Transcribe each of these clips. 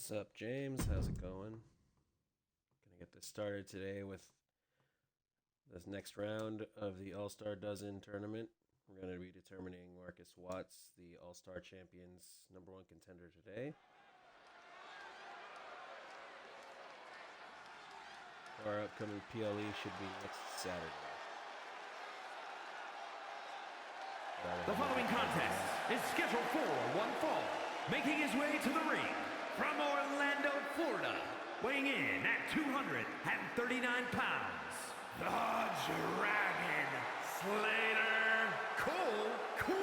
What's up, James? How's it going? Gonna get this started today with this next round of the All Star Dozen tournament. We're going to be determining Marcus Watts, the All Star Champions #1 contender today. Our upcoming PLE should be next Saturday. The following contest is scheduled for one fall. Making his way to the ring from Orlando, Florida, weighing in at 239 pounds, the Dragon Slayer, Cole Quinn.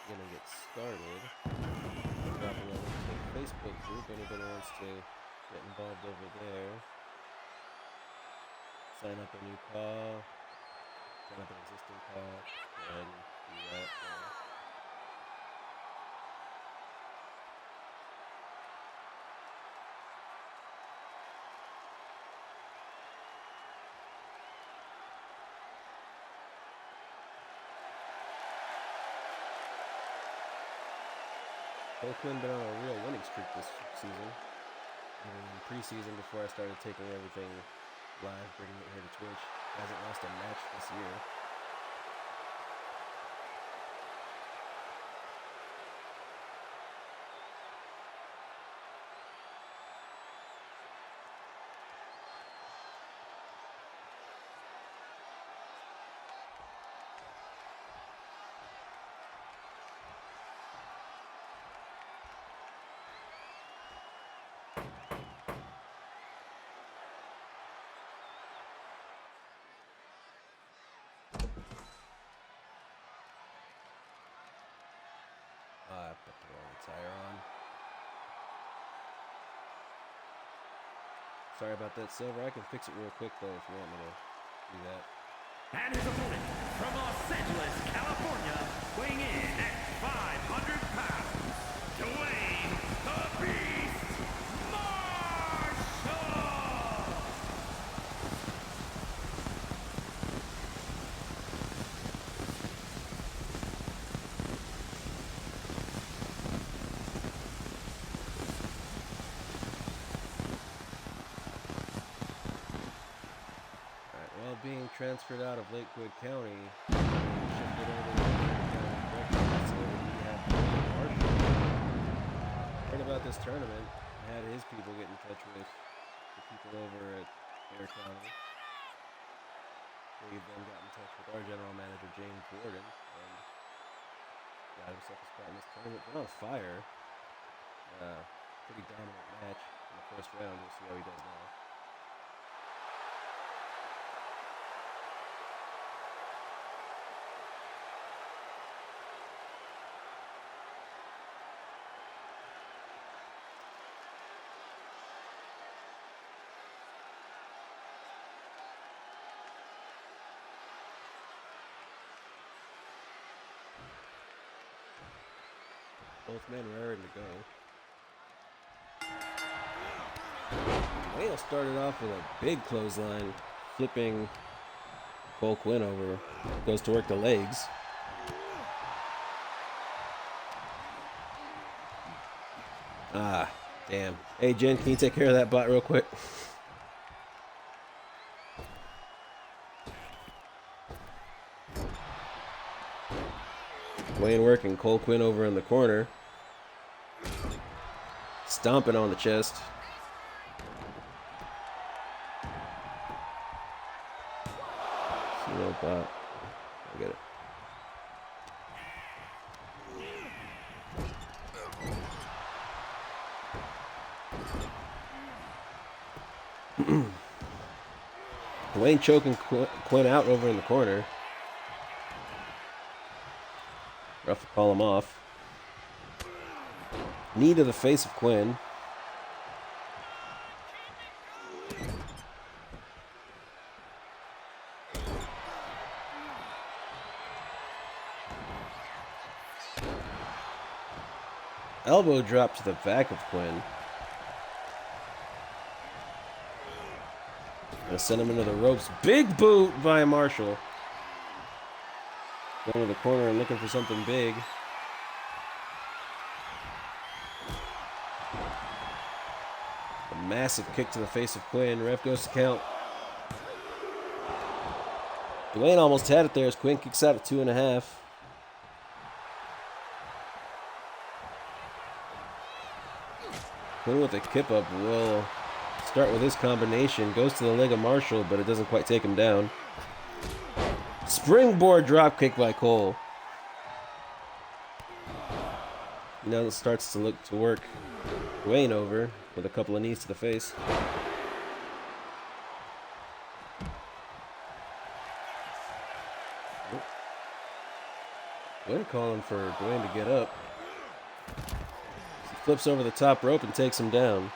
Gonna get started. Drop a link to the Facebook group. Anybody wants to get involved over there, sign up a new call, sign up an existing call, go ahead and do that. Cole Quinn been on a real winning streak this season. In preseason, before I started taking everything live, bringing it here to Twitch, hasn't lost a match this year. I put the wrong tire on. Sorry about that, Silver. I can fix it real quick, though, if you want me to do that. And his opponent from Los Angeles, California, weighing in at 500 pounds, Dwayne the Beast Marshall. Being transferred out of Lakewood County, shifted over to Lakewood County Correctional Facility. We have Dwayne Marshall. Heard about this tournament, had his people get in touch with the people over at Air County. We then got in touch with our general manager, James Warden, and got himself a spot in this tournament. Been on fire. Pretty dominant match in the first round. We'll see how he does now. Both men raring to go. Whale started off with a big clothesline, flipping Cole Quinn over. Goes to work the legs. Ah, damn. Hey, Jen, can you take care of that bot real quick? Wayne working Cole Quinn over in the corner. Stomping on the chest. Slow bot. I get it. Wayne choking Quinn out over in the corner. Ref will call him off. Knee to the face of Quinn. Elbow drop to the back of Quinn. Gonna send him into the ropes. Big boot by Marshall. Going to the corner and looking for something big. A massive kick to the face of Quinn. Ref goes to count. Dwayne almost had it there as Quinn kicks out at 2.5. Quinn with a kip up will start with his combination. Goes to the leg of Marshall, but it doesn't quite take him down. Springboard drop kick by Cole. Now it starts to look to work Dwayne over with a couple of knees to the face. Dwayne calling for Dwayne to get up. He flips over the top rope and takes him down.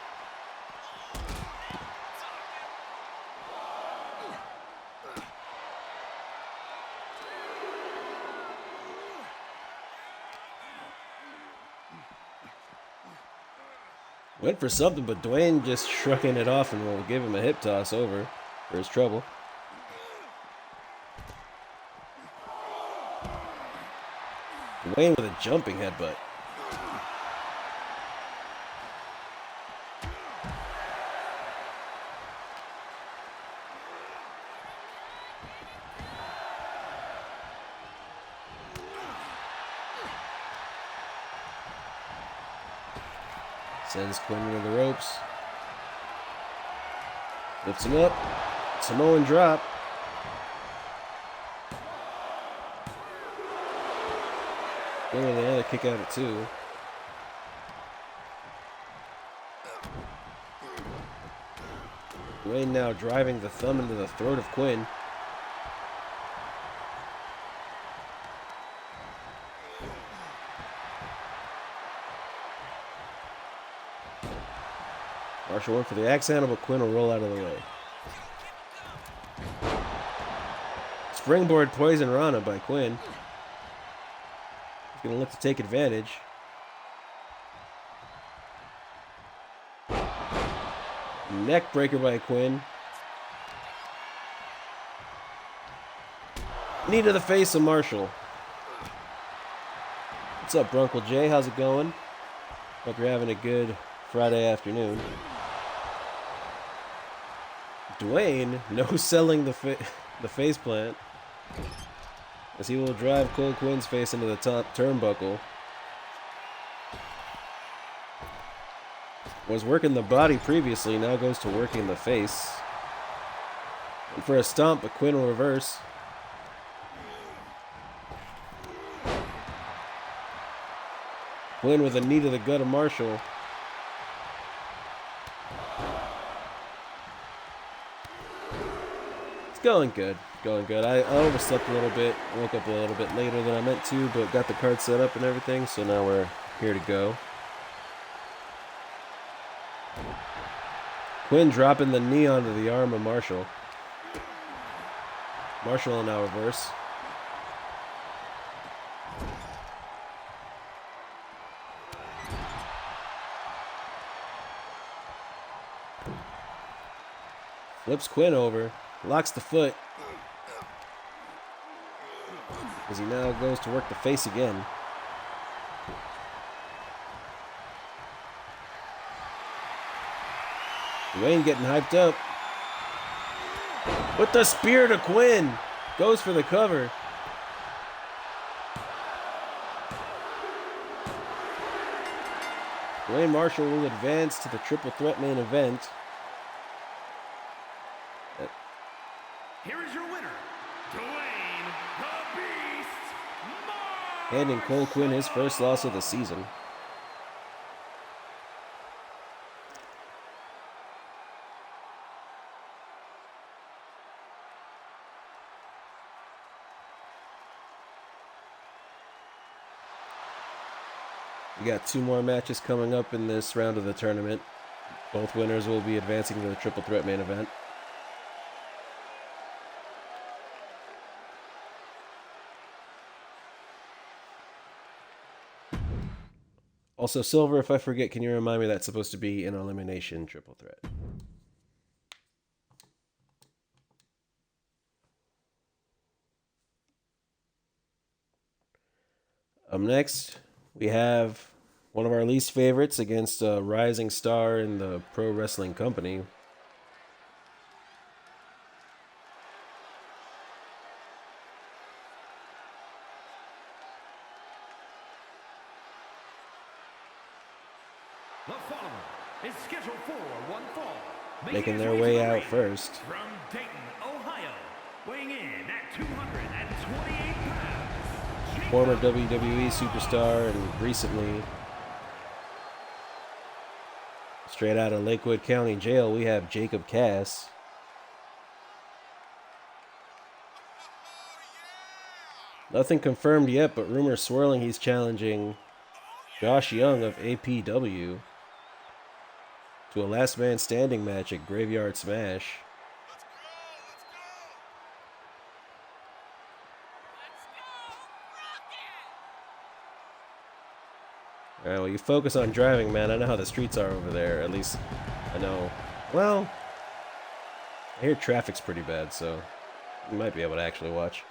Went for something, but Dwayne just shrugging it off and will give him a hip toss over for his trouble. Dwayne with a jumping headbutt. Sends Quinn into the ropes. Lifts him up. Samoan drop. Quinn with another kick out at 2. Dwayne now driving the thumb into the throat of Quinn. Marshall went for the axe handle, but Quinn will roll out of the way. Springboard poison Rana by Quinn. He's going to look to take advantage. Neck breaker by Quinn. Knee to the face of Marshall. What's up, Brunkle J? How's it going? Hope you're having a good Friday afternoon. Dwayne no-selling the face plant as he will drive Cole Quinn's face into the top turnbuckle. Was working the body previously, now goes to working the face. And for a stomp, but Quinn will reverse. Quinn with a knee to the gut of Marshall. It's going good. Going good. I overslept a little bit. Woke up a little bit later than I meant to, but got the card set up and everything, so now we're here to go. Quinn dropping the knee onto the arm of Marshall. Marshall will now reverse. Flips Quinn over. Locks the foot. As he now goes to work the face again. Dwayne getting hyped up. With the spear to Quinn. Goes for the cover. Dwayne Marshall will advance to the triple threat main event. Here is your winner, Dwayne the Beast Marshall. Handing Cole Quinn his first loss of the season. We got 2 more matches coming up in this round of the tournament. Both winners will be advancing to the triple threat main event. Also, Silver, if I forget, can you remind me that's supposed to be an elimination triple threat? Up next, we have one of our least favorites against a rising star in the pro wrestling company. The follower is scheduled for one fall. Making their way out first. From Dayton, Ohio, weighing in at 228 pounds. Former WWE superstar and recently straight out of Lakewood County Jail, we have Jacob Cass. Nothing confirmed yet, but rumors swirling he's challenging Josh Young of APW to a last man standing match at Graveyard Smash. All right, well, you focus on driving, man. I know how the streets are over there. At least I know. Well, I hear traffic's pretty bad, so you might be able to actually watch.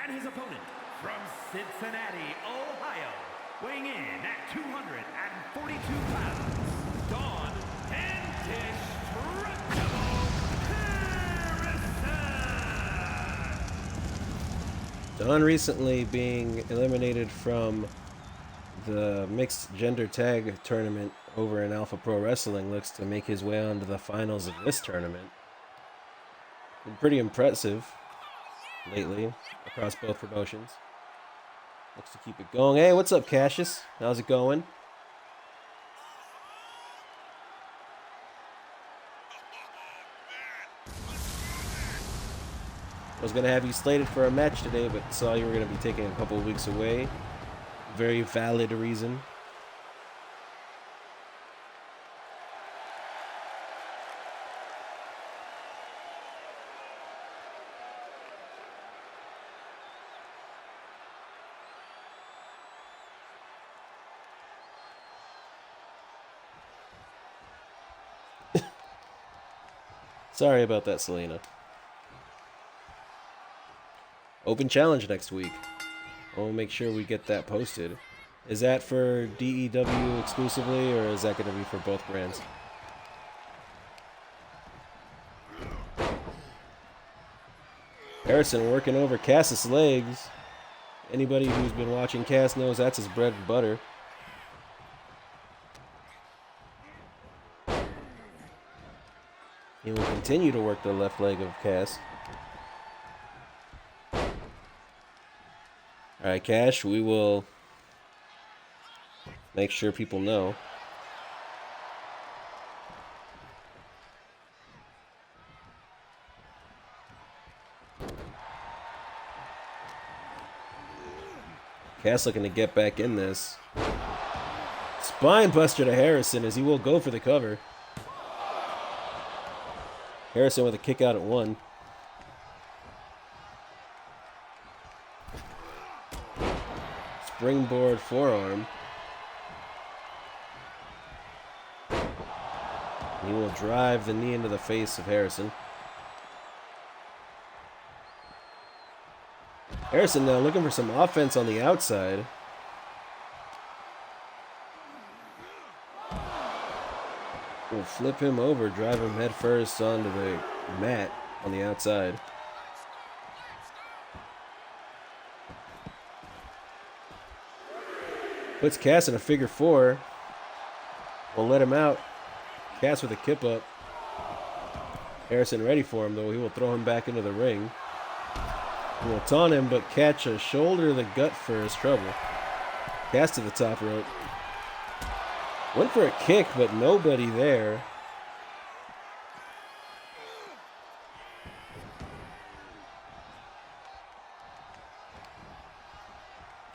And his opponent from Cincinnati, Ohio, weighing in at 242 pounds, Dawn Indestructible Harrison. Dawn recently being eliminated from the mixed gender tag tournament over in Alpha Pro Wrestling looks to make his way onto the finals of this tournament. Been pretty impressive lately across both promotions. Looks to keep it going. Hey, what's up, Cassius? How's it going? I was going to have you slated for a match today, but saw you were going to be taking a couple of weeks away. Very valid reason. Sorry about that, Selena. Open challenge next week. I'll make sure we get that posted. Is that for DEW exclusively, or is that going to be for both brands? Harrison working over Cass's legs. Anybody who's been watching Cass knows that's his bread and butter. He will continue to work the left leg of Cass. Alright, Cash, we will make sure people know. Cass looking to get back in this. Spine buster to Harrison as he will go for the cover. Harrison with a kick out at one. Springboard forearm. He will drive the knee into the face of Harrison. Harrison now looking for some offense on the outside. Will flip him over, drive him head first onto the mat on the outside. Puts Cass in a figure four. Won't let him out. Cass with a kip up. Harrison ready for him, though. He will throw him back into the ring. He will taunt him, but catch a shoulder to the gut for his trouble. Cass to the top rope. Went for a kick, but nobody there.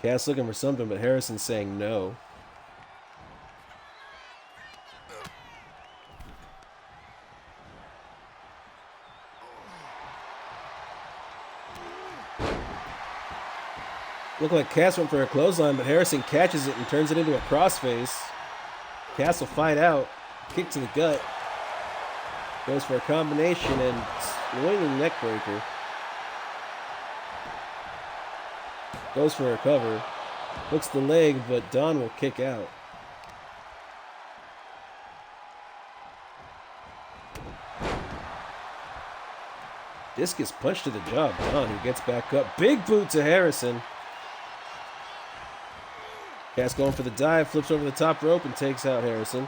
Cass looking for something, but Harrison saying no. Looked like Cass went for a clothesline, but Harrison catches it and turns it into a crossface. Cass will fight out. Kick to the gut. Goes for a combination and swinging neck breaker. Goes for a cover. Hooks the leg, but Don will kick out. Discus punch to the jaw. Don, who gets back up. Big boot to Harrison. Cass going for the dive, flips over the top rope and takes out Harrison.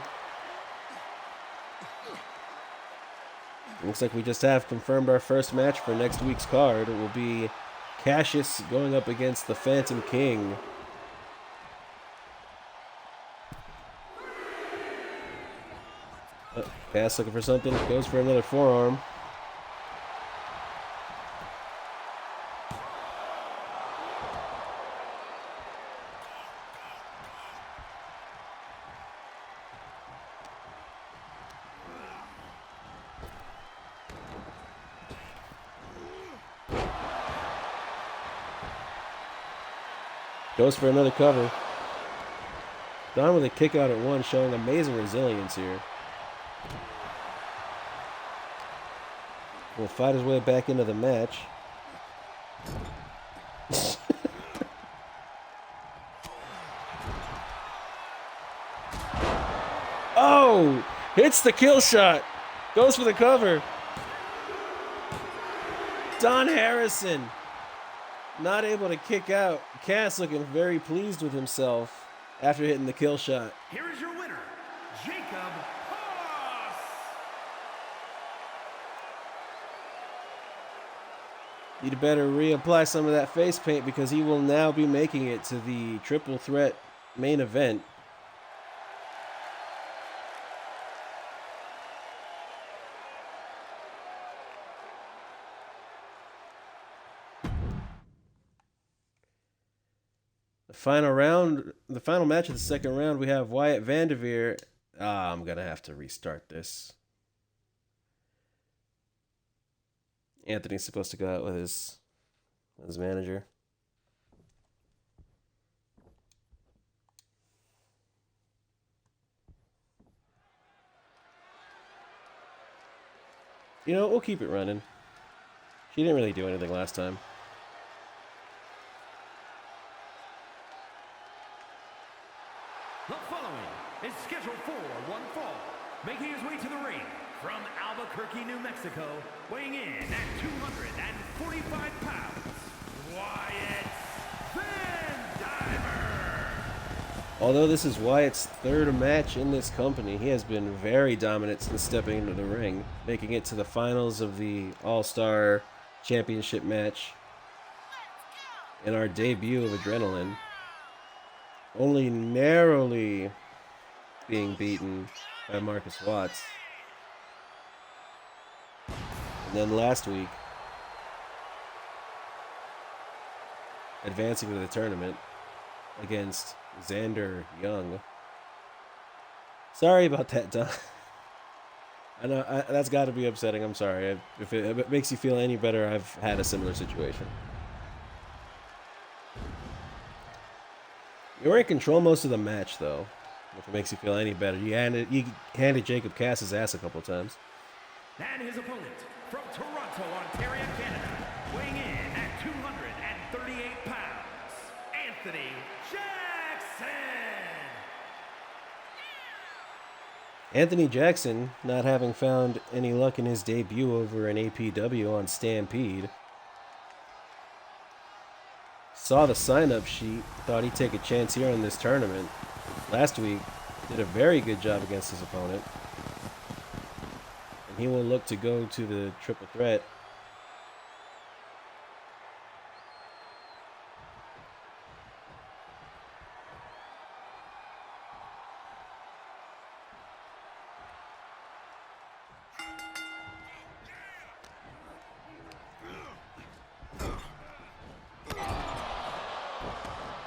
Looks like we just have confirmed our first match for next week's card. It will be Cassius going up against the Phantom King. Cass looking for something, goes for another forearm. Goes for another cover. Don with a kick out at one, showing amazing resilience here. Will fight his way back into the match. Oh! Hits the kill shot. Goes for the cover. Don Harrison not able to kick out. Cass looking very pleased with himself after hitting the kill shot. Here is your winner, Jacob Haas. He'd better reapply some of that face paint because he will now be making it to the triple threat main event. The final match of the second round, we have Wyatt Vanderveer. I'm going to have to restart this. Anthony's supposed to go out with his manager. You know, we'll keep it running. She didn't really do anything last time. The following is scheduled for one fall, making his way to the ring from Albuquerque, New Mexico, weighing in at 245 pounds, Wyatt Vanderveer. Although this is Wyatt's third match in this company, he has been very dominant since stepping into the ring, making it to the finals of the All-Star Championship match in our debut of Adrenaline. Only narrowly being beaten by Marcus Watts. And then last week, advancing to the tournament against Xander Young. Sorry about that, Don. I know that's got to be upsetting. I'm sorry. If it makes you feel any better, I've had a similar situation. You were in control most of the match, though. If it makes you feel any better, you handed Jacob Cass his ass a couple times. And his opponent from Toronto, Ontario, Canada, weighing in at 238 pounds, Anthony Jackson. Anthony Jackson, not having found any luck in his debut over an APW on Stampede, saw the sign-up sheet, thought he'd take a chance here in this tournament. Last week, did a very good job against his opponent. And he will look to go to the triple threat.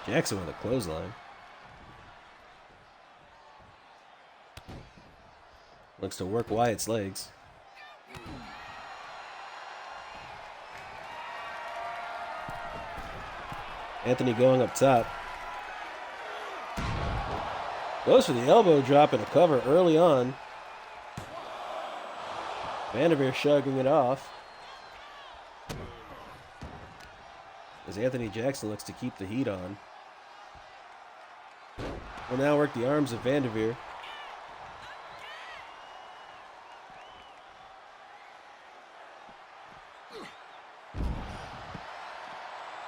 Jackson with a clothesline. Looks to work Wyatt's legs. Anthony going up top. Goes for the elbow drop and a cover early on. Vanderveer shrugging it off. As Anthony Jackson looks to keep the heat on. Will now work the arms of Vanderveer.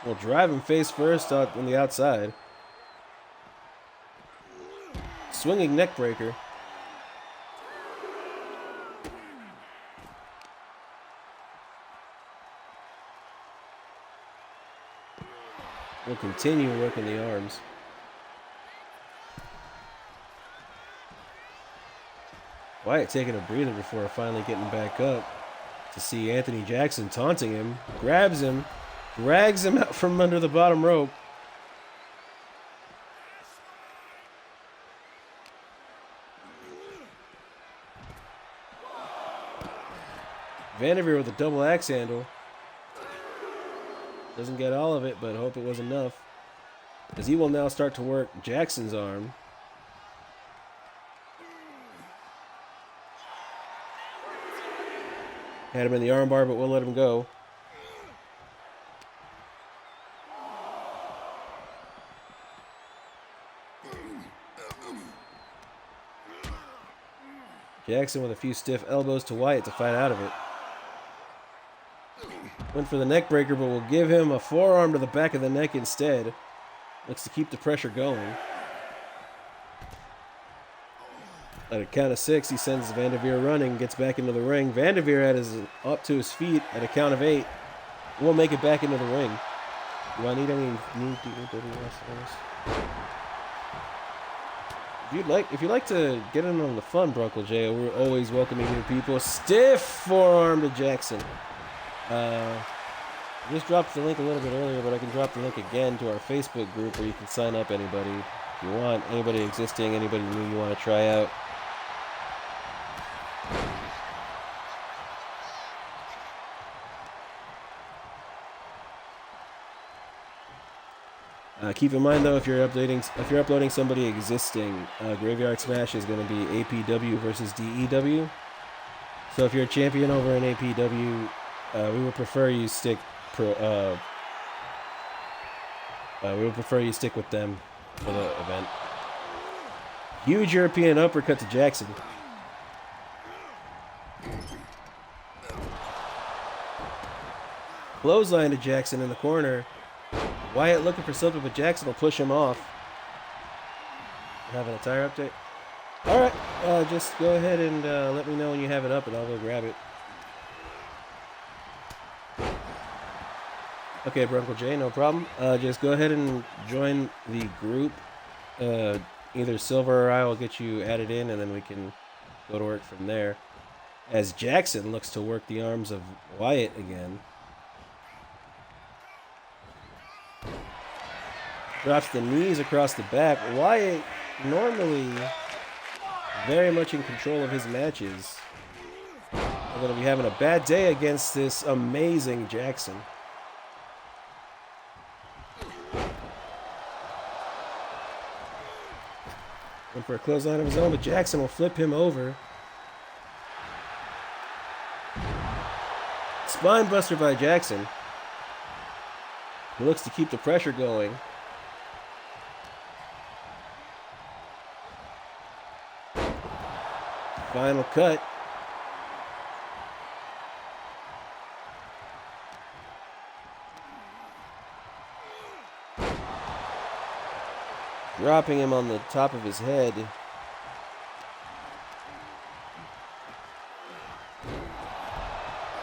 Will drive him face first out on the outside. Swinging neck breaker. Will continue working the arms. Wyatt taking a breather before finally getting back up to see Anthony Jackson taunting him. Grabs him. Drags him out from under the bottom rope. Vanderveer with a double axe handle. Doesn't get all of it, but hope it was enough. As he will now start to work Jackson's arm. Had him in the armbar, but we'll let him go. Jackson with a few stiff elbows to Wyatt to fight out of it. Went for the neck breaker, but will give him a forearm to the back of the neck instead. Looks to keep the pressure going. At a count of 6, he sends Vanderveer running, gets back into the ring. Vanderveer up to his feet at a count of 8. We'll make it back into the ring. Do I need any new DWS? If you'd like to get in on the fun, Bronco J, we're always welcoming new people. Stiff forearm to Jackson. Just dropped the link a little bit earlier, but I can drop the link again to our Facebook group where you can sign up anybody if you want. Anybody existing, anybody new you want to try out. Keep in mind though, if you're uploading somebody existing, Graveyard Smash is going to be APW versus DEW. So if you're a champion over in APW, we would prefer you stick with them for the event. Huge European uppercut to Jackson. Clothesline to Jackson in the corner. Wyatt looking for something, but Jackson will push him off. Having a tire update. All right, just go ahead and let me know when you have it up, and I'll go grab it. Okay, Bronco J, no problem. Just go ahead and join the group. Either Silver or I will get you added in, and then we can go to work from there. As Jackson looks to work the arms of Wyatt again. Drops the knees across the back. Wyatt normally very much in control of his matches. I'm going to be having a bad day against this amazing Jackson. Went for a clothesline of his own, but Jackson will flip him over. Spine buster by Jackson. He looks to keep the pressure going. Final cut. Dropping him on the top of his head.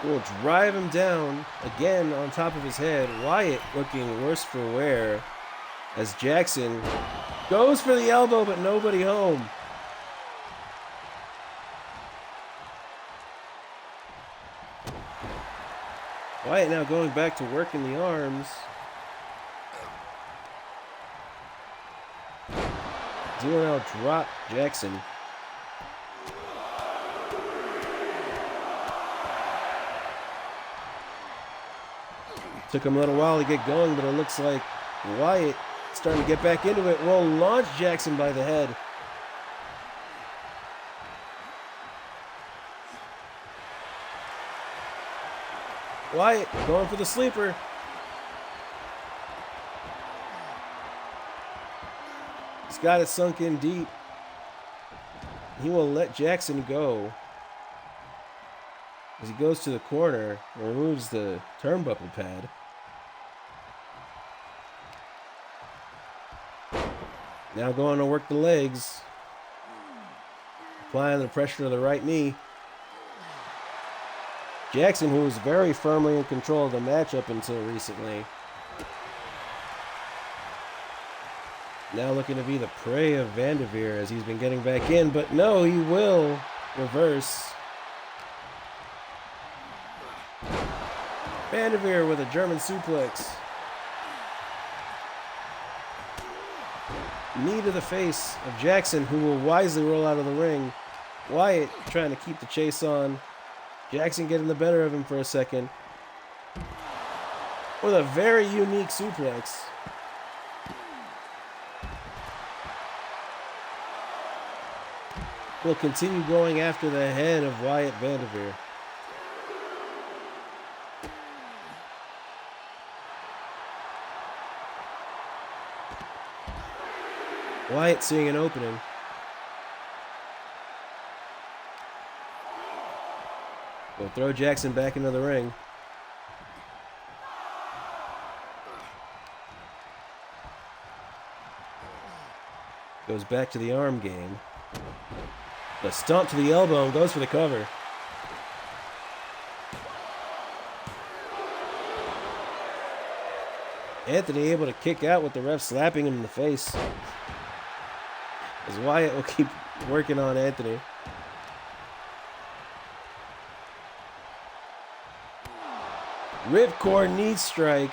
Will drive him down again on top of his head. Wyatt looking worse for wear as Jackson goes for the elbow, but nobody home. Wyatt now going back to working the arms. He will now drop Jackson. Took him a little while to get going, but it looks like Wyatt starting to get back into it. Will launch Jackson by the head. Wyatt going for the sleeper. He's got it sunk in deep. He will let Jackson go. As he goes to the corner, removes the turnbuckle pad. Now going to work the legs. Applying the pressure to the right knee. Jackson, who was very firmly in control of the match up until recently, now looking to be the prey of Vanderveer as he's been getting back in, but no, he will reverse. Vanderveer with a German suplex. Knee to the face of Jackson, who will wisely roll out of the ring. Wyatt trying to keep the chase on. Jackson getting the better of him for a second. With a very unique suplex. Will continue going after the head of Wyatt Vanderveer. Wyatt seeing an opening. Will throw Jackson back into the ring. Goes back to the arm game. The stomp to the elbow and goes for the cover. Anthony able to kick out with the ref slapping him in the face. As Wyatt will keep working on Anthony. Ripcord knee strike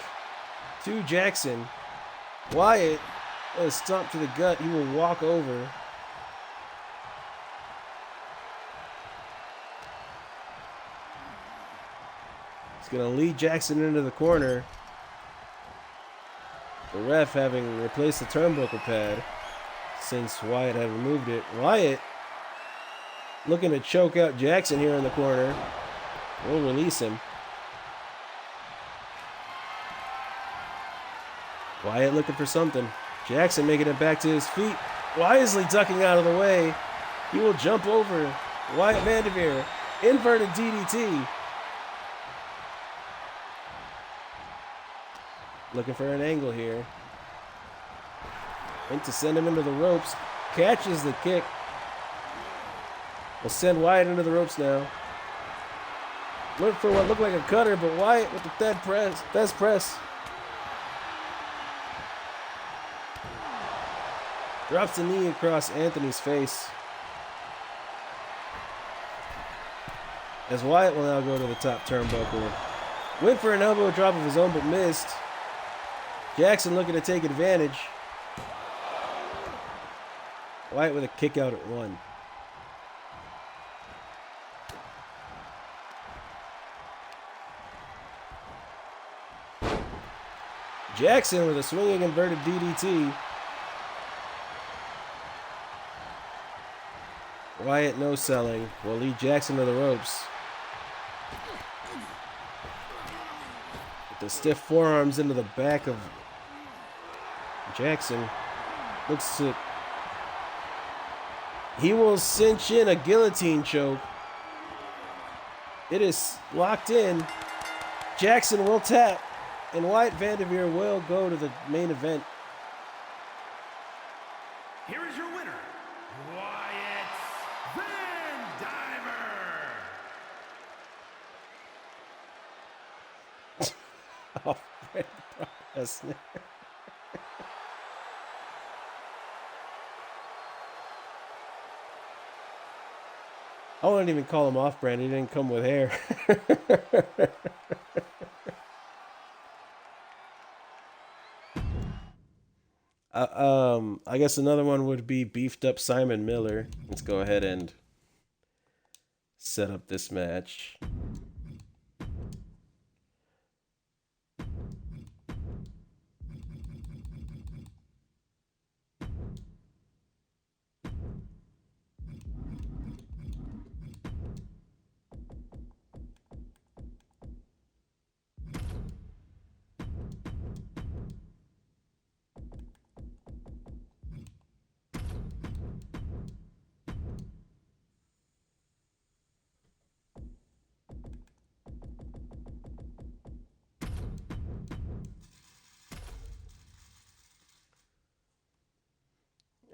to Jackson. Wyatt, a stomp to the gut. He will walk over. He's going to lead Jackson into the corner. The ref having replaced the turnbuckle pad since Wyatt had removed it. Wyatt looking to choke out Jackson here in the corner. We'll release him. Wyatt looking for something. Jackson making it back to his feet. Wisely ducking out of the way. He will jump over Wyatt Vanderveer. Inverted DDT. Looking for an angle here. And to send him into the ropes. Catches the kick. Will send Wyatt into the ropes now. Look for what looked like a cutter, but Wyatt with the death press. Drops the knee across Anthony's face. As Wyatt will now go to the top turnbuckle. Went for an elbow drop of his own, but missed. Jackson looking to take advantage. Wyatt with a kick out at one. Jackson with a swinging inverted DDT. Wyatt no selling. Will lead Jackson to the ropes. With the stiff forearms into the back of Jackson. Looks to... He will cinch in a guillotine choke. It is locked in. Jackson will tap. And Wyatt Vanderveer will go to the main event. Here is your winner, Wyatt Vandiver. Oh, Brock Lesnar. I wouldn't even call him off-brand. He didn't come with hair. I guess another one would be beefed up Simon Miller. Let's go ahead and set up this match.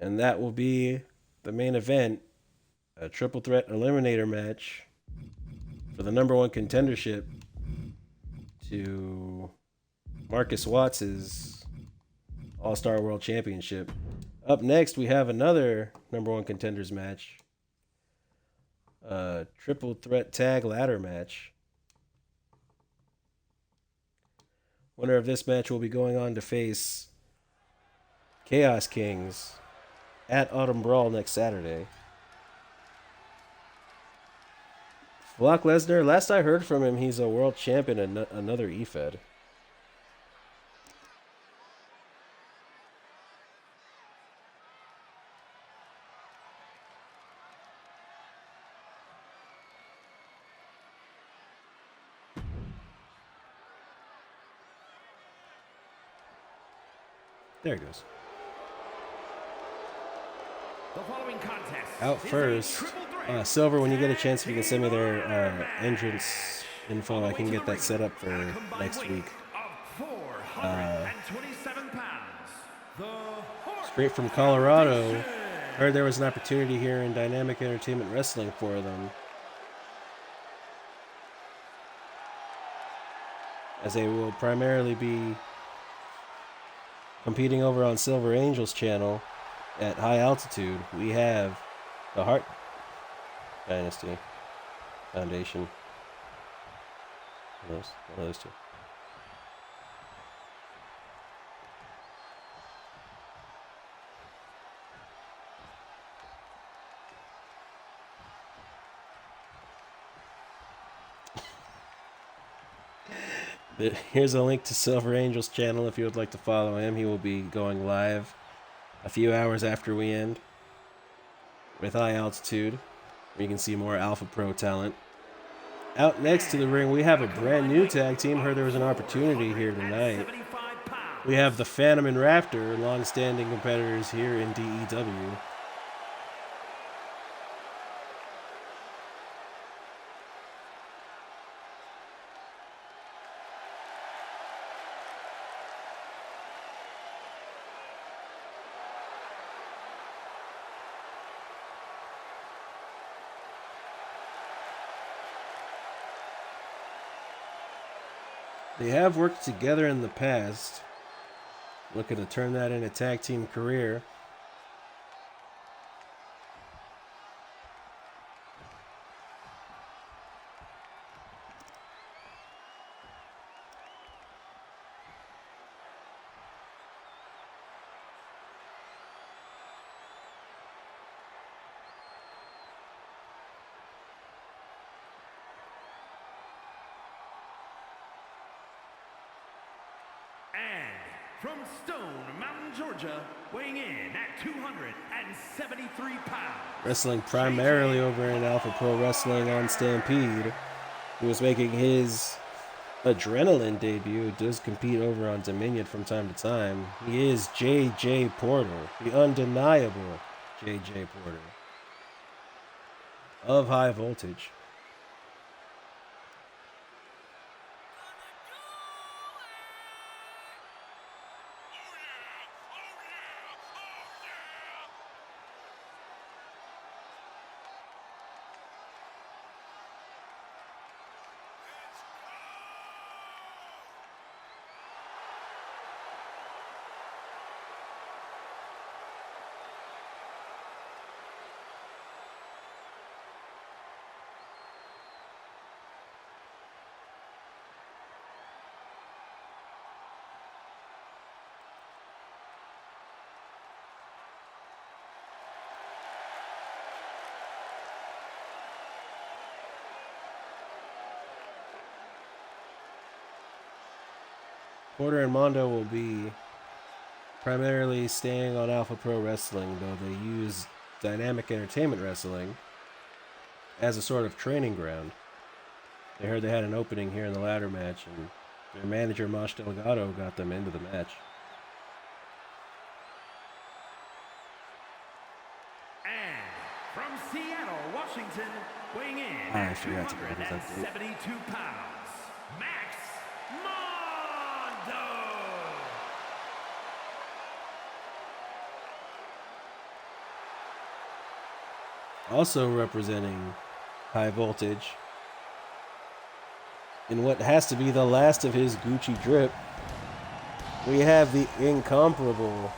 And that will be the main event, a triple threat eliminator match for the #1 contendership to Marcus Watts' All-Star World Championship. Up next, we have another #1 contenders match, a triple threat tag ladder match. Winner of this match will be going on to face Chaos Kings at Autumn Brawl next Saturday. Brock Lesnar, last I heard from him, he's a world champion and another EFED. There it goes. The following contest Out first, Silver, when you get a chance, if you can send me their entrance info, I can get that set up for next week. Straight from Colorado, heard there was an opportunity here in Dynamic Entertainment Wrestling for them, as they will primarily be competing over on Silver Angel's channel at High Altitude. We have the Hart Dynasty Foundation. One of those two. Here's a link to Silver Angel's channel if you would like to follow him. He will be going live a few hours after we end with High Altitude, where you can see more Alpha Pro talent. Out next to the ring, we have a brand new tag team. Heard there was an opportunity here tonight. We have the Phantom and Raptor, long-standing competitors here in DEW. They have worked together in the past, looking to turn that into a tag team career. From Stone Mountain, Georgia, weighing in at 273 pounds. Wrestling primarily over in Alpha Pro Wrestling on Stampede. He was making his Adrenaline debut. He does compete over on Dominion from time to time. He is J.J. Porter, the undeniable J.J. Porter of High Voltage. Porter and Mondo will be primarily staying on Alpha Pro Wrestling, though they use Dynamic Entertainment Wrestling as a sort of training ground. They heard they had an opening here in the ladder match, and their manager, Mosh Delgado, got them into the match. And from Seattle, Washington, weighing in I at forgot to bring his update. 272 pounds, Max Mondo. Also representing High Voltage in what has to be the last of his Gucci drip, we have the incomparable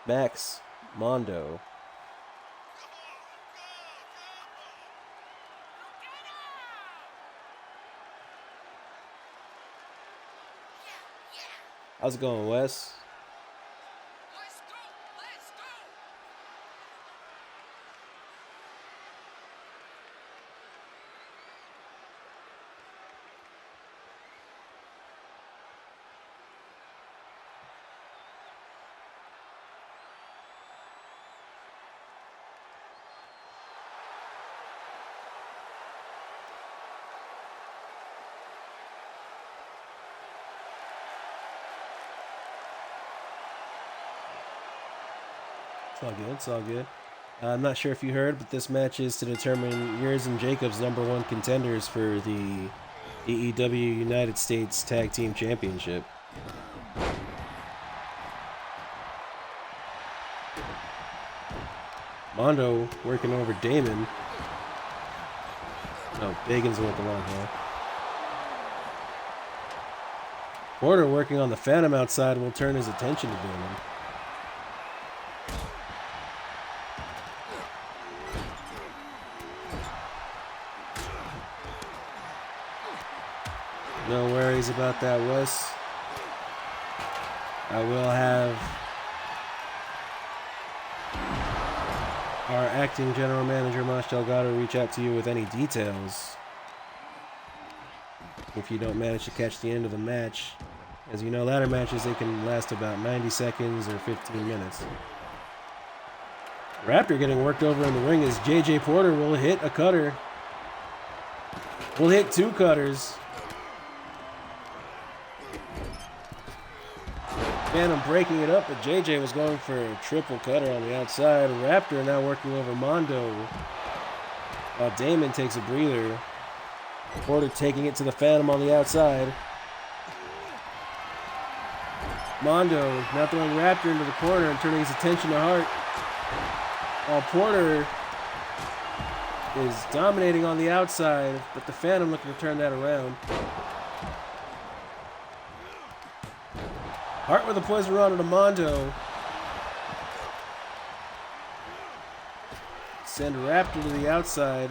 Max Mondo. How's it going, Wes? It's all good. It's all good. I'm not sure if you heard, but this match is to determine yours and Jacob's #1 contenders for the AEW United States Tag Team Championship. Mondo working over Damon. Oh, Bacon's with the long hair. Porter working on the Phantom outside will turn his attention to Damon. No worries about that, Wes. I will have our acting general manager, Mosh Delgado, reach out to you with any details if you don't manage to catch the end of the match. As you know, ladder matches, they can last about 90 seconds or 15 minutes. Raptor getting worked over in the ring as JJ Porter will hit a cutter. Will hit 2 cutters. Phantom breaking it up, but JJ was going for a triple cutter on the outside. Raptor now working over Mondo while Damon takes a breather. Porter taking it to the Phantom on the outside. Mondo now throwing Raptor into the corner and turning his attention to Hart. While Porter is dominating on the outside, but the Phantom looking to turn that around. Hart with a poison rod to Mondo. Send Raptor to the outside.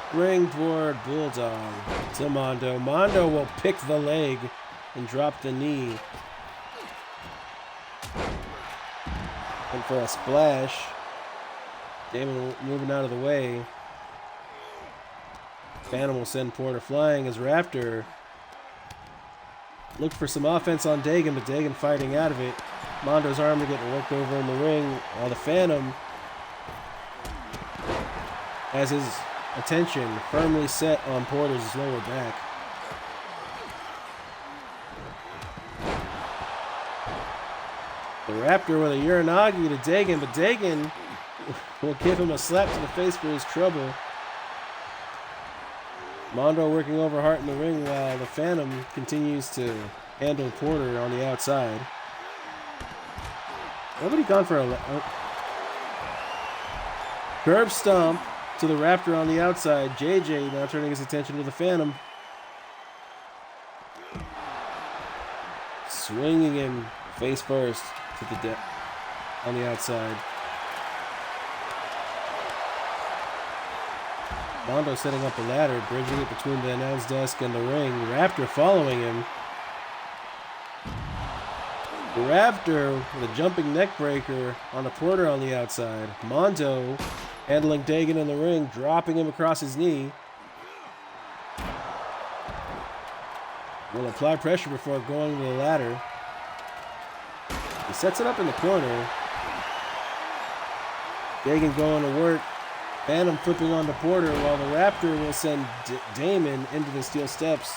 Springboard Bulldog to Mondo. Mondo will pick the leg and drop the knee. And for a splash. Damon moving out of the way. Phantom will send Porter flying as Raptor look for some offense on Dagan, but Dagan fighting out of it. Mondo's arm getting worked over in the ring while the Phantom has his attention firmly set on Porter's lower back. The Raptor with a Uranagi to Dagan, but Dagan will give him a slap to the face for his trouble. Mondo working over Hart in the ring while the Phantom continues to handle Porter on the outside. Nobody gone for a curb stomp to the Raptor on the outside. JJ now turning his attention to the Phantom. Swinging him face first to the on the outside. Mondo setting up a ladder, bridging it between the announce desk and the ring. Raptor following him. The Raptor with a jumping neck breaker on the Porter on the outside. Mondo handling Dagan in the ring, dropping him across his knee. Will apply pressure before going to the ladder. He sets it up in the corner. Dagan going to work. Phantom flipping onto Porter while the Raptor will send Damon into the steel steps.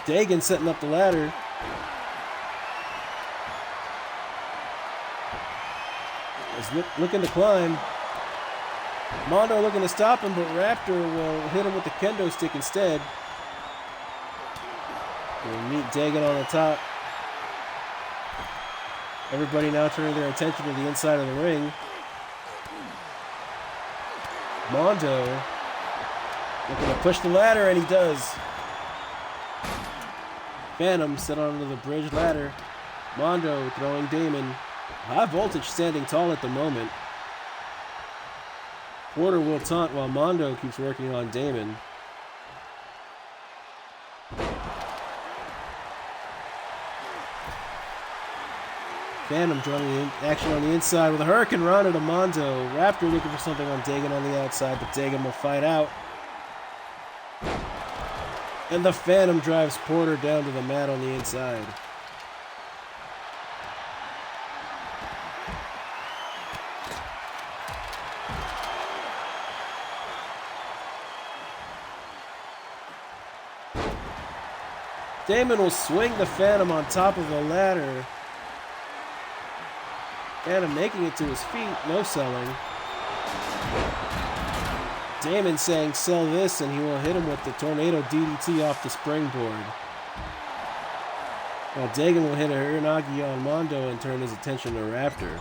Dagan setting up the ladder. Is looking to climb. Mondo looking to stop him, but Raptor will hit him with the kendo stick instead. We'll meet Dagan on the top. Everybody now turning their attention to the inside of the ring. Mondo looking to push the ladder, and he does. Phantom set onto the bridge ladder. Mondo throwing Damon. High Voltage standing tall at the moment. Porter will taunt while Mondo keeps working on Damon. Phantom joining the action on the inside with a Hurricane Rana to Mondo. Raptor looking for something on Dagon on the outside, but Dagon will fight out. And the Phantom drives Porter down to the mat on the inside. Damon will swing the Phantom on top of the ladder. Phantom making it to his feet, no selling. Damon saying sell this, and he will hit him with the Tornado DDT off the springboard. While Dagon will hit a Uranagi on Mondo and turn his attention to Raptor.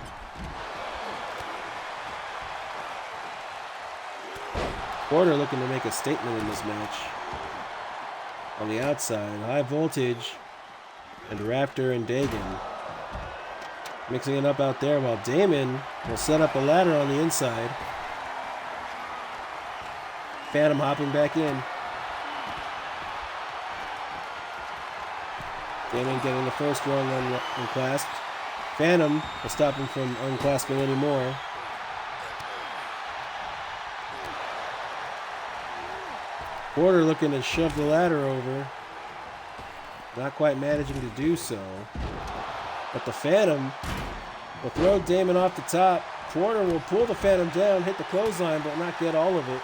Porter looking to make a statement in this match. On the outside, High Voltage and Raptor and Dagon. Mixing it up out there while Damon will set up a ladder on the inside. Phantom hopping back in. Damon getting the first one unclasped. Phantom will stop him from unclasping anymore. Porter looking to shove the ladder over. Not quite managing to do so. But the Phantom will throw Damon off the top. Porter will pull the Phantom down, hit the clothesline, but not get all of it.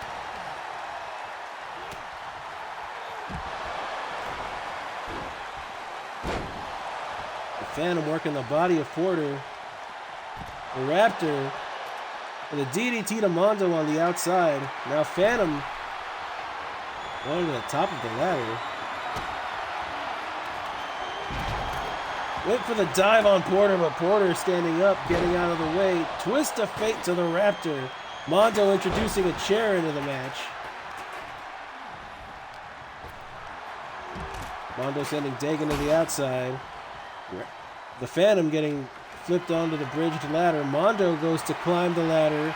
The Phantom working the body of Porter. The Raptor with a DDT to Mondo on the outside. Now Phantom going to the top of the ladder. Went for the dive on Porter, but Porter standing up, getting out of the way. Twist of fate to the Raptor. Mondo introducing a chair into the match. Mondo sending Dagon to the outside. The Phantom getting flipped onto the bridged ladder. Mondo goes to climb the ladder.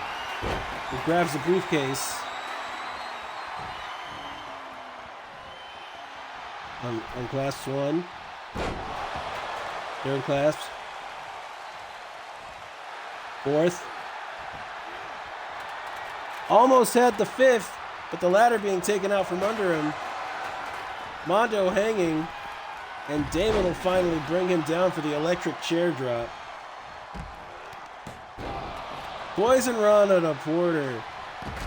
He grabs the briefcase. Unclasps one. Third clasp. Fourth. Almost had the fifth, but the ladder being taken out from under him. Mondo hanging, and Damon will finally bring him down for the electric chair drop. Poison Rana to Porter.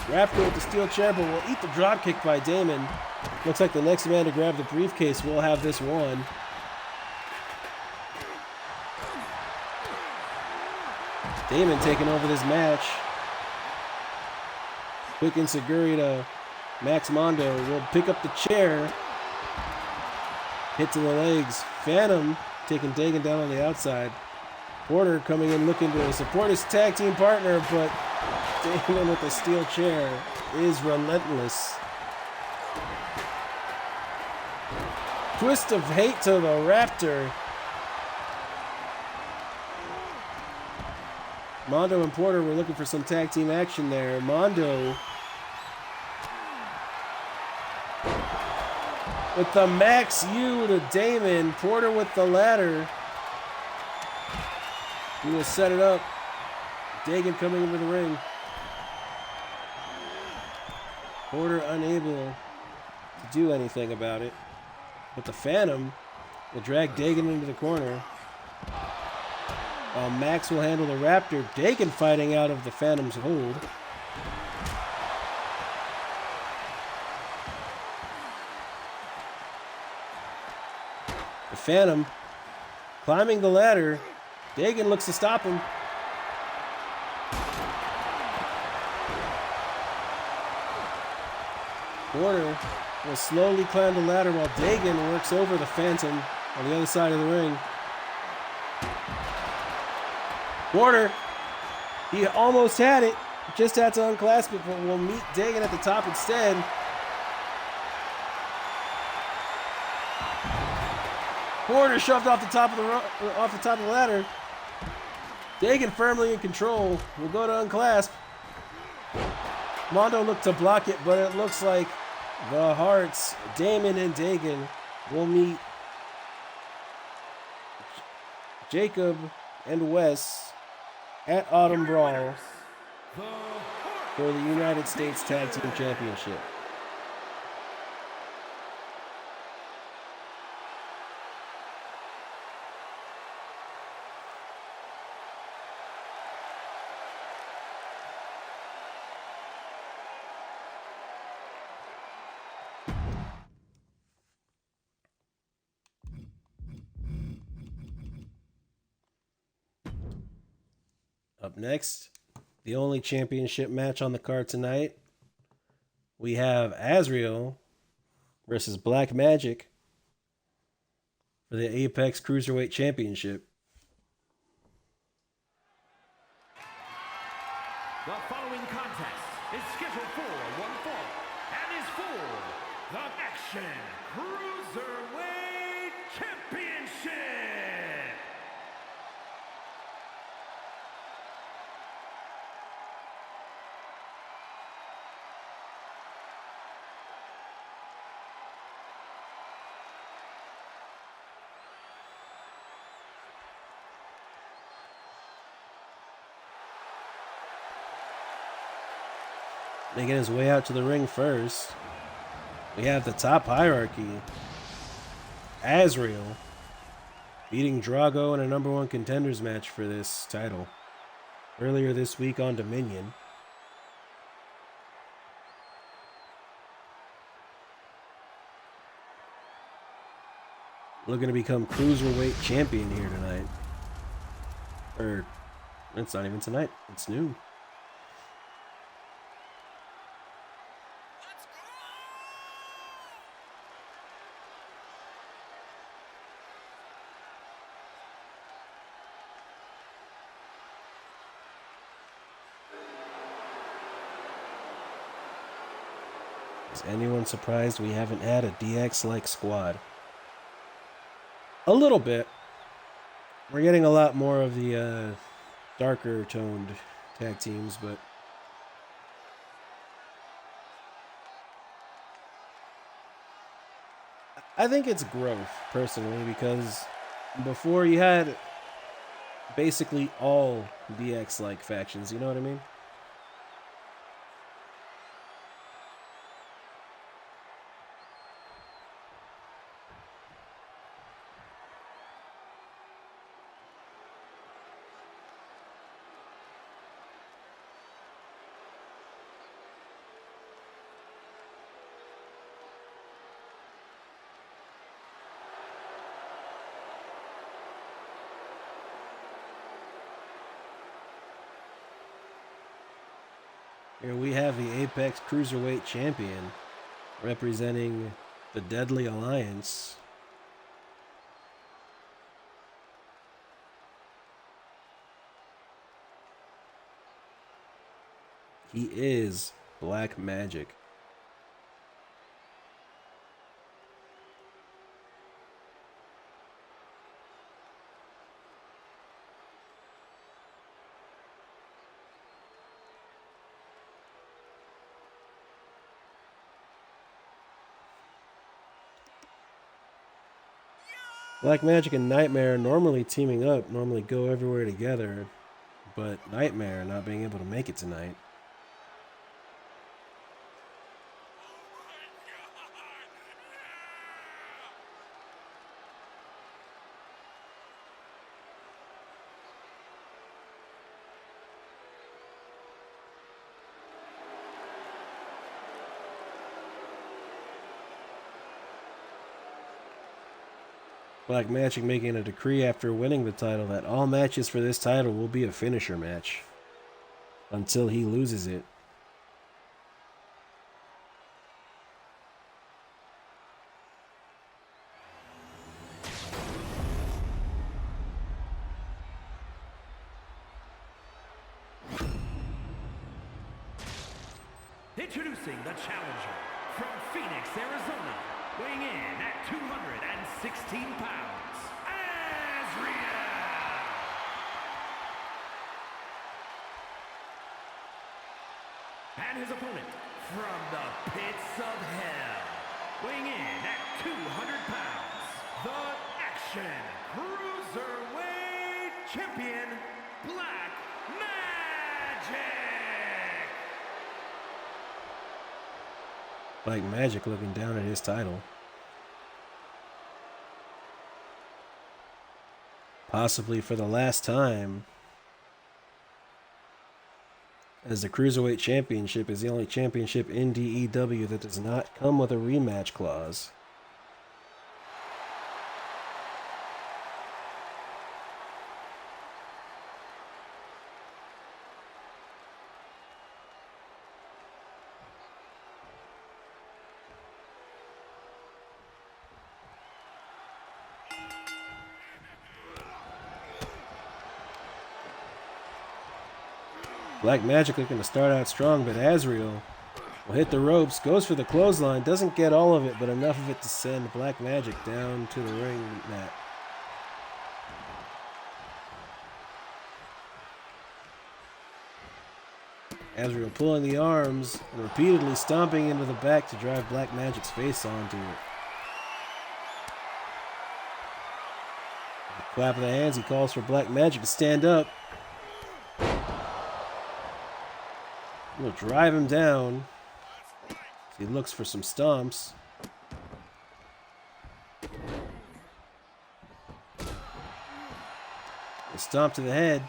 Raptor with the steel chair, but will eat the drop kick by Damon. Looks like the next man to grab the briefcase will have this one. Damon taking over this match. Quick Enziguri to Max Mondo will pick up the chair. Hit to the legs. Phantom taking Dagon down on the outside. Porter coming in looking to support his tag team partner, but Damon with the steel chair is relentless. Twist of hate to the Raptor. Mondo and Porter were looking for some tag team action there. Mondo with the Max U to Damon. Porter with the ladder. He will set it up. Dagon coming into the ring. Porter unable to do anything about it. But the Phantom will drag Dagon into the corner. While Max will handle the Raptor. Dagon fighting out of the Phantom's hold. The Phantom climbing the ladder. Dagon looks to stop him. Porter will slowly climb the ladder while Dagon works over the Phantom on the other side of the ring. Porter, he almost had it. Just had to unclasp it, but we'll meet Dagan at the top instead. Porter shoved off the top of the ladder. Dagan firmly in control. Will go to unclasp. Mondo looked to block it, but it looks like the Hearts, Damon and Dagan, will meet Jacob and Wes at Autumn Brawl for the United States Tag Team Championship. Up next, the only championship match on the card tonight, we have Azriel versus Black Magic for the Apex Cruiserweight Championship. The following contest is scheduled for one fall and is for the Action Cruiserweight Championship. Making his way out to the ring first, we have the top hierarchy. Azriel beating Drago in a #1 contenders match for this title earlier this week on Dominion. Looking to become Cruiserweight champion here tonight. Or, it's not even tonight, it's noon. Is anyone surprised we haven't had a DX-like squad? A little bit. We're getting a lot more of the darker toned tag teams, but I think it's growth, personally, because before you had basically all DX-like factions, you know what I mean? Here we have the Apex Cruiserweight Champion representing the Deadly Alliance. He is Black Magic. Black Magic and Nightmare normally teaming up, normally go everywhere together, but Nightmare not being able to make it tonight. Black Magic making a decree after winning the title that all matches for this title will be a finisher match until he loses it. Introducing the challenger from Phoenix, Arizona, weighing in at 216 pounds, Azriel. And his opponent from the pits of hell, weighing in at 200 pounds, the Action Cruiserweight Champion, Black Magic. Black Magic looking down at his title. Possibly for the last time, as the Cruiserweight Championship is the only championship in DEW that does not come with a rematch clause. Black Magic looking to start out strong, but Azriel will hit the ropes, goes for the clothesline, doesn't get all of it, but enough of it to send Black Magic down to the ring mat. Azriel pulling the arms and repeatedly stomping into the back to drive Black Magic's face onto it. With a clap of the hands, he calls for Black Magic to stand up. He'll drive him down. He looks for some stomps. A stomp to the head.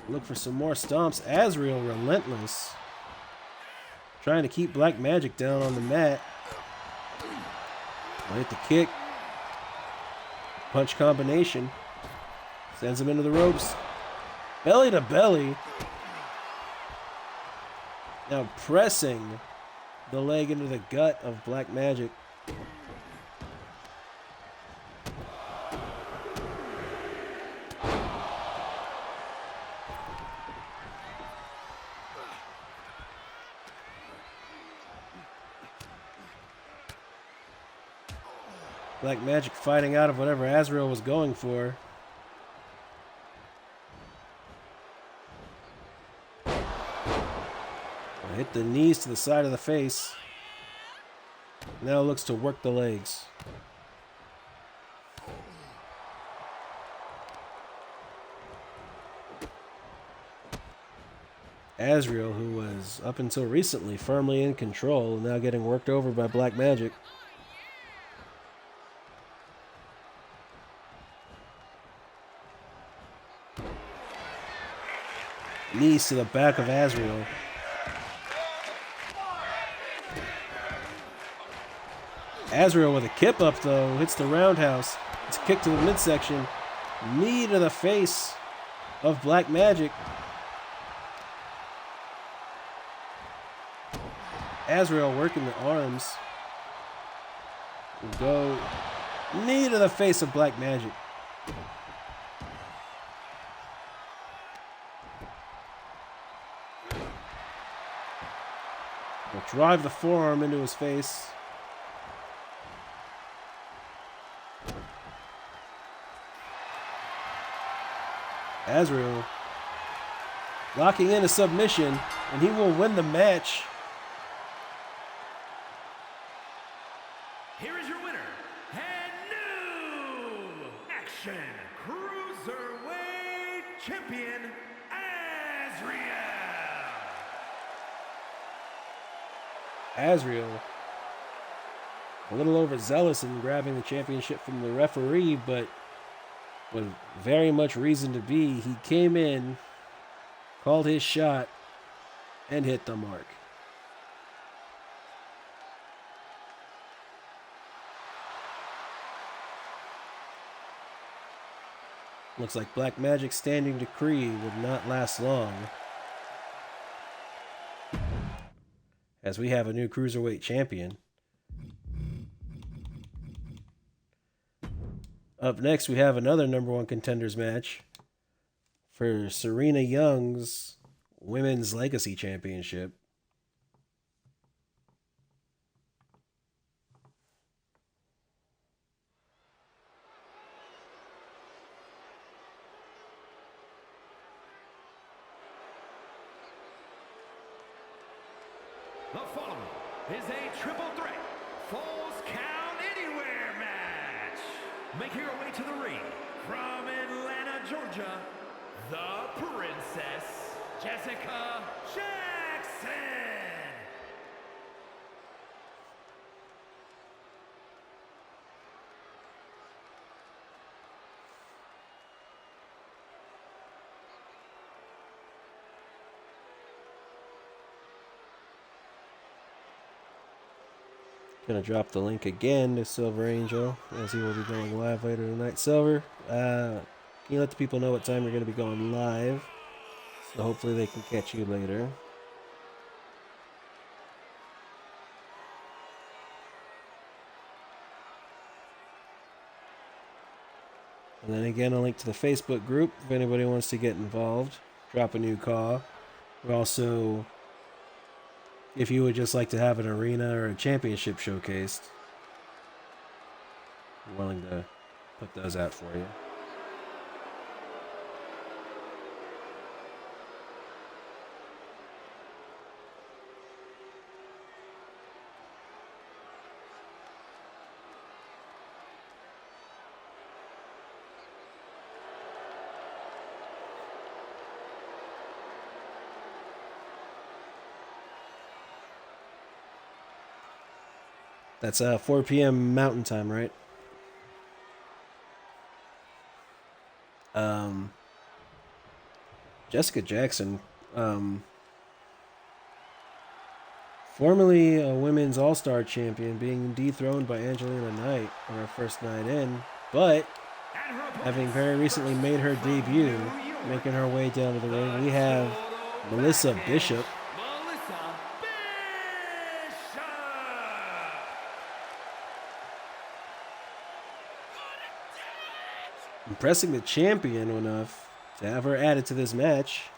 Look for some more stomps. Azriel relentless. Trying to keep Black Magic down on the mat. Will hit the kick. Punch combination. Sends him into the ropes. Belly to belly. Now pressing the leg into the gut of Black Magic. Black Magic fighting out of whatever Azriel was going for. Hit the knees to the side of the face. Now looks to work the legs. Azriel, who was up until recently firmly in control, now getting worked over by Black Magic. Knees to the back of Azriel. Azriel with a kip up though, hits the roundhouse. It's a kick to the midsection. Knee to the face of Black Magic. Azriel working the arms. Will go knee to the face of Black Magic. Will drive the forearm into his face. Azriel locking in a submission, and he will win the match. Here is your winner, and new Action Cruiserweight Champion, Azriel. Azriel, a little overzealous in grabbing the championship from the referee, but with very much reason to be. He came in, called his shot, and hit the mark. Looks like Black Magic's standing decree would not last long, as we have a new Cruiserweight champion. Up next, we have another number one contenders match for Serena Young's Women's Legacy Championship. The following is a triple threat Falls Count Anywhere match. Making her way to the ring from Atlanta, Georgia, the Princess, Jessica Jackson. Gonna drop the link again to Silver Angel, as he will be going live later tonight. Silver, can you let the people know what time you're gonna be going live? So hopefully they can catch you later. And then again, a link to the Facebook group if anybody wants to get involved. Drop a new call. We also, if you would just like to have an arena or a championship showcased, I'm willing to put those out for you. That's 4 p.m. Mountain Time, right? Jessica Jackson, formerly a women's all-star champion, being dethroned by Angelina Knight on her first night in, but having very recently made her debut, making her way down to the ring, we have Melissa Bishop. Impressing the champion enough to have her added to this match.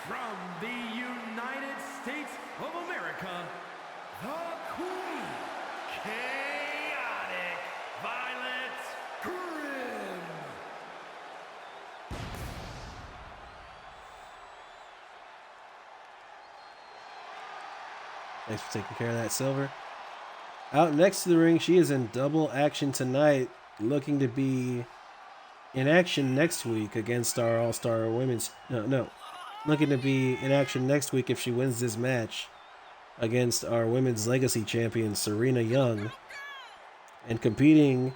From the United States of America, the Queen, Chaotic Violet Grimm. Thanks for taking care of that, Silver. Out next to the ring, she is in double action tonight, looking to be in action next week against our All-Star Women's... Looking to be in action next week if she wins this match against our Women's Legacy champion, Serena Young, and competing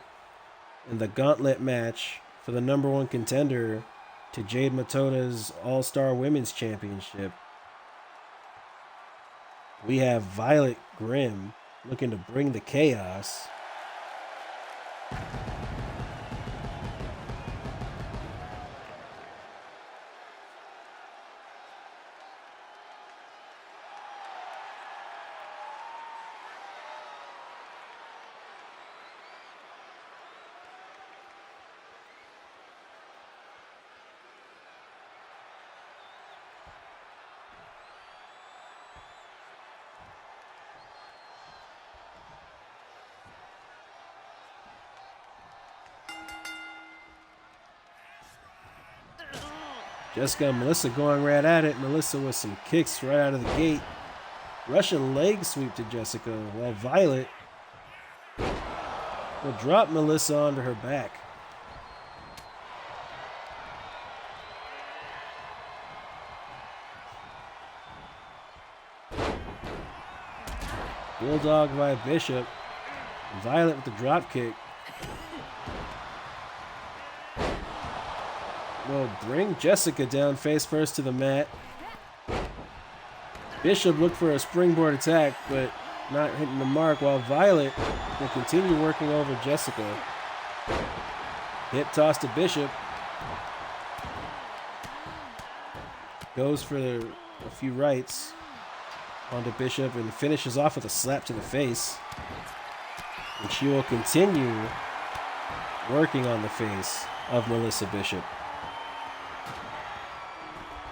in the gauntlet match for the #1 contender to Jade Matona's All-Star Women's Championship. We have Violet Grimm looking to bring the chaos. Jessica and Melissa going right at it. Melissa with some kicks right out of the gate. Russian leg sweep to Jessica, while Violet will drop Melissa onto her back. Bulldog by Bishop. Violet with the drop kick. Will bring Jessica down face first to the mat. Bishop looked for a springboard attack, but not hitting the mark, while Violet will continue working over Jessica. Hip toss to Bishop. Goes for a few rights onto Bishop and finishes off with a slap to the face. And she will continue working on the face of Melissa Bishop.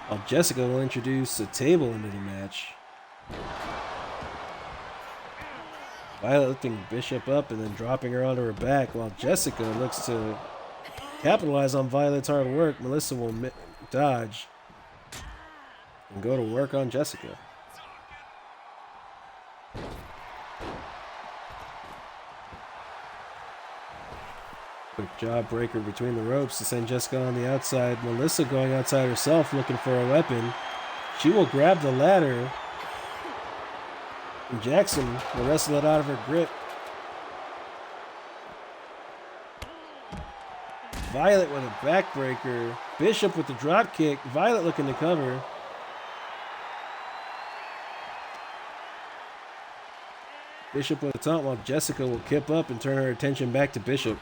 While Jessica will introduce a table into the match. Violet lifting Bishop up and then dropping her onto her back, while Jessica looks to capitalize on Violet's hard work. Melissa will dodge and go to work on Jessica. Quick jaw breaker between the ropes to send Jessica on the outside. Melissa going outside herself looking for a weapon. She will grab the ladder. And Jackson will wrestle it out of her grip. Violet with a backbreaker. Bishop with the drop kick. Violet looking to cover. Bishop with a taunt, while Jessica will kip up and turn her attention back to Bishop.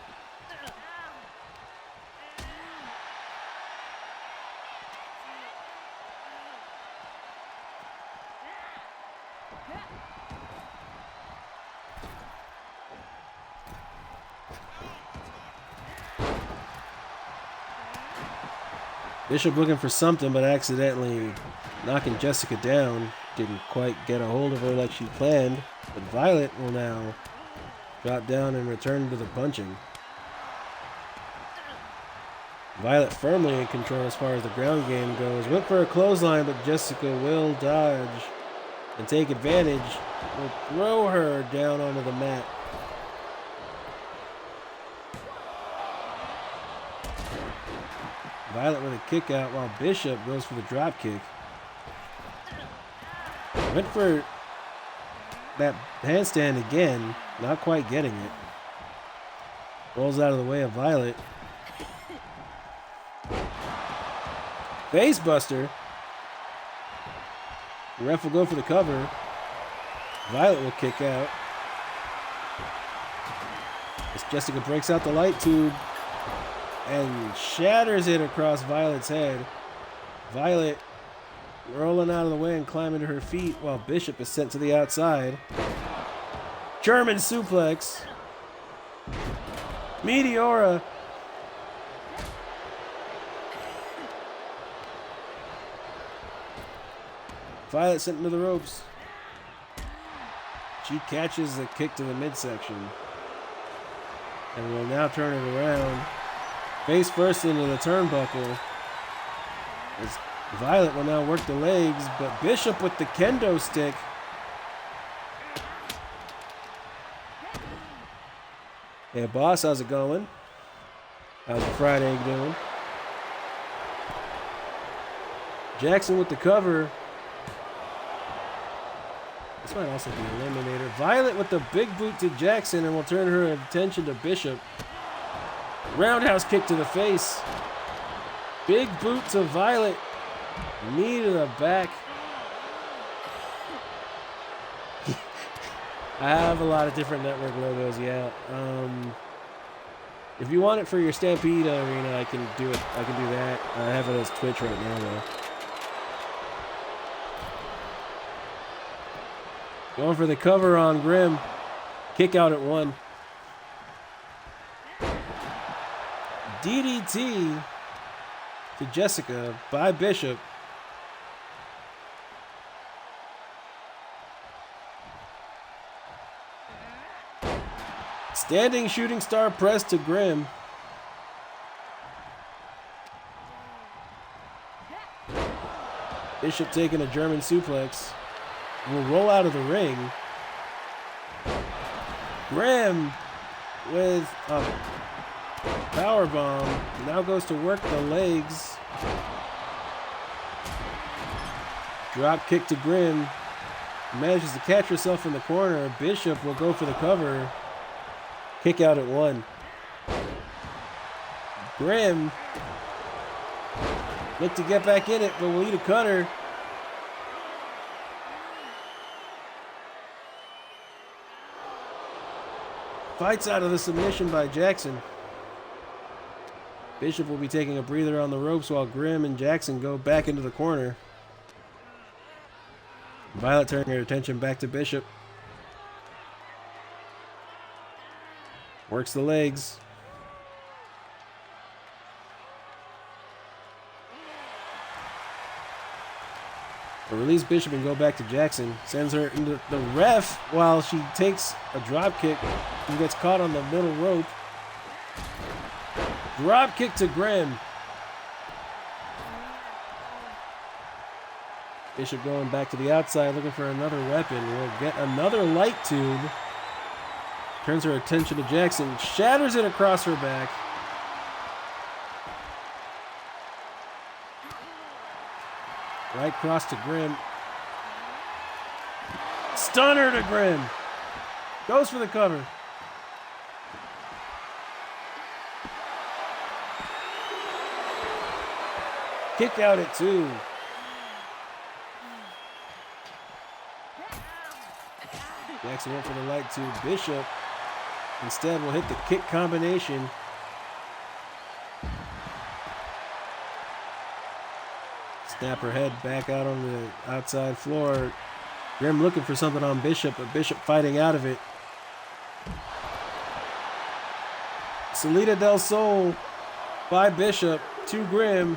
Bishop looking for something, but accidentally knocking Jessica down. Didn't quite get a hold of her like she planned. But Violet will now drop down and return to the punching. Violet firmly in control as far as the ground game goes. Went for a clothesline, but Jessica will dodge and take advantage. Will throw her down onto the mat. Violet with a kick out, while Bishop goes for the drop kick. Went for that handstand again, not quite getting it. Rolls out of the way of Violet. Face buster. The ref will go for the cover. Violet will kick out. As Jessica breaks out the light tube and shatters it across Violet's head. Violet rolling out of the way and climbing to her feet, while Bishop is sent to the outside. German suplex. Meteora. Violet sent into the ropes. She catches the kick to the midsection. And will now turn it around. Face first into the turnbuckle. As Violet will now work the legs, but Bishop with the kendo stick. Hey, boss, how's it going? How's your fried egg doing? Jackson with the cover. This might also be an eliminator. Violet with the big boot to Jackson and will turn her attention to Bishop. Roundhouse kick to the face. Big boot to Violet. Knee to the back. I have a lot of different network logos, yeah. If you want it for your Stampede Arena, I can do it. I can do that. I have it as Twitch right now, though. Going for the cover on Grim. Kick out at 1. DDT to Jessica by Bishop. Standing shooting star press to Grim. Bishop taking a German suplex. Will roll out of the ring. Grim with a powerbomb. Now goes to work the legs. Drop kick to Grim. Manages to catch herself in the corner. Bishop will go for the cover. Kick out at 1. Grimm look to get back in it, but will eat a cutter. Fights out of the submission by Jackson. Bishop will be taking a breather on the ropes while Grimm and Jackson go back into the corner. Violet turning her attention back to Bishop. Works the legs. But release Bishop and go back to Jackson. Sends her into the ref while she takes a drop kick and gets caught on the middle rope. Drop kick to Grimm. Bishop going back to the outside looking for another weapon. Will get another light tube. Turns her attention to Jackson. Shatters it across her back. Right cross to Grimm. Stunner to Grimm. Goes for the cover. Kick out at 2. Jackson went for the light to Bishop. Instead, will hit the kick combination. Snap her head back out on the outside floor. Grimm looking for something on Bishop, but Bishop fighting out of it. Salida del Sol by Bishop to Grimm.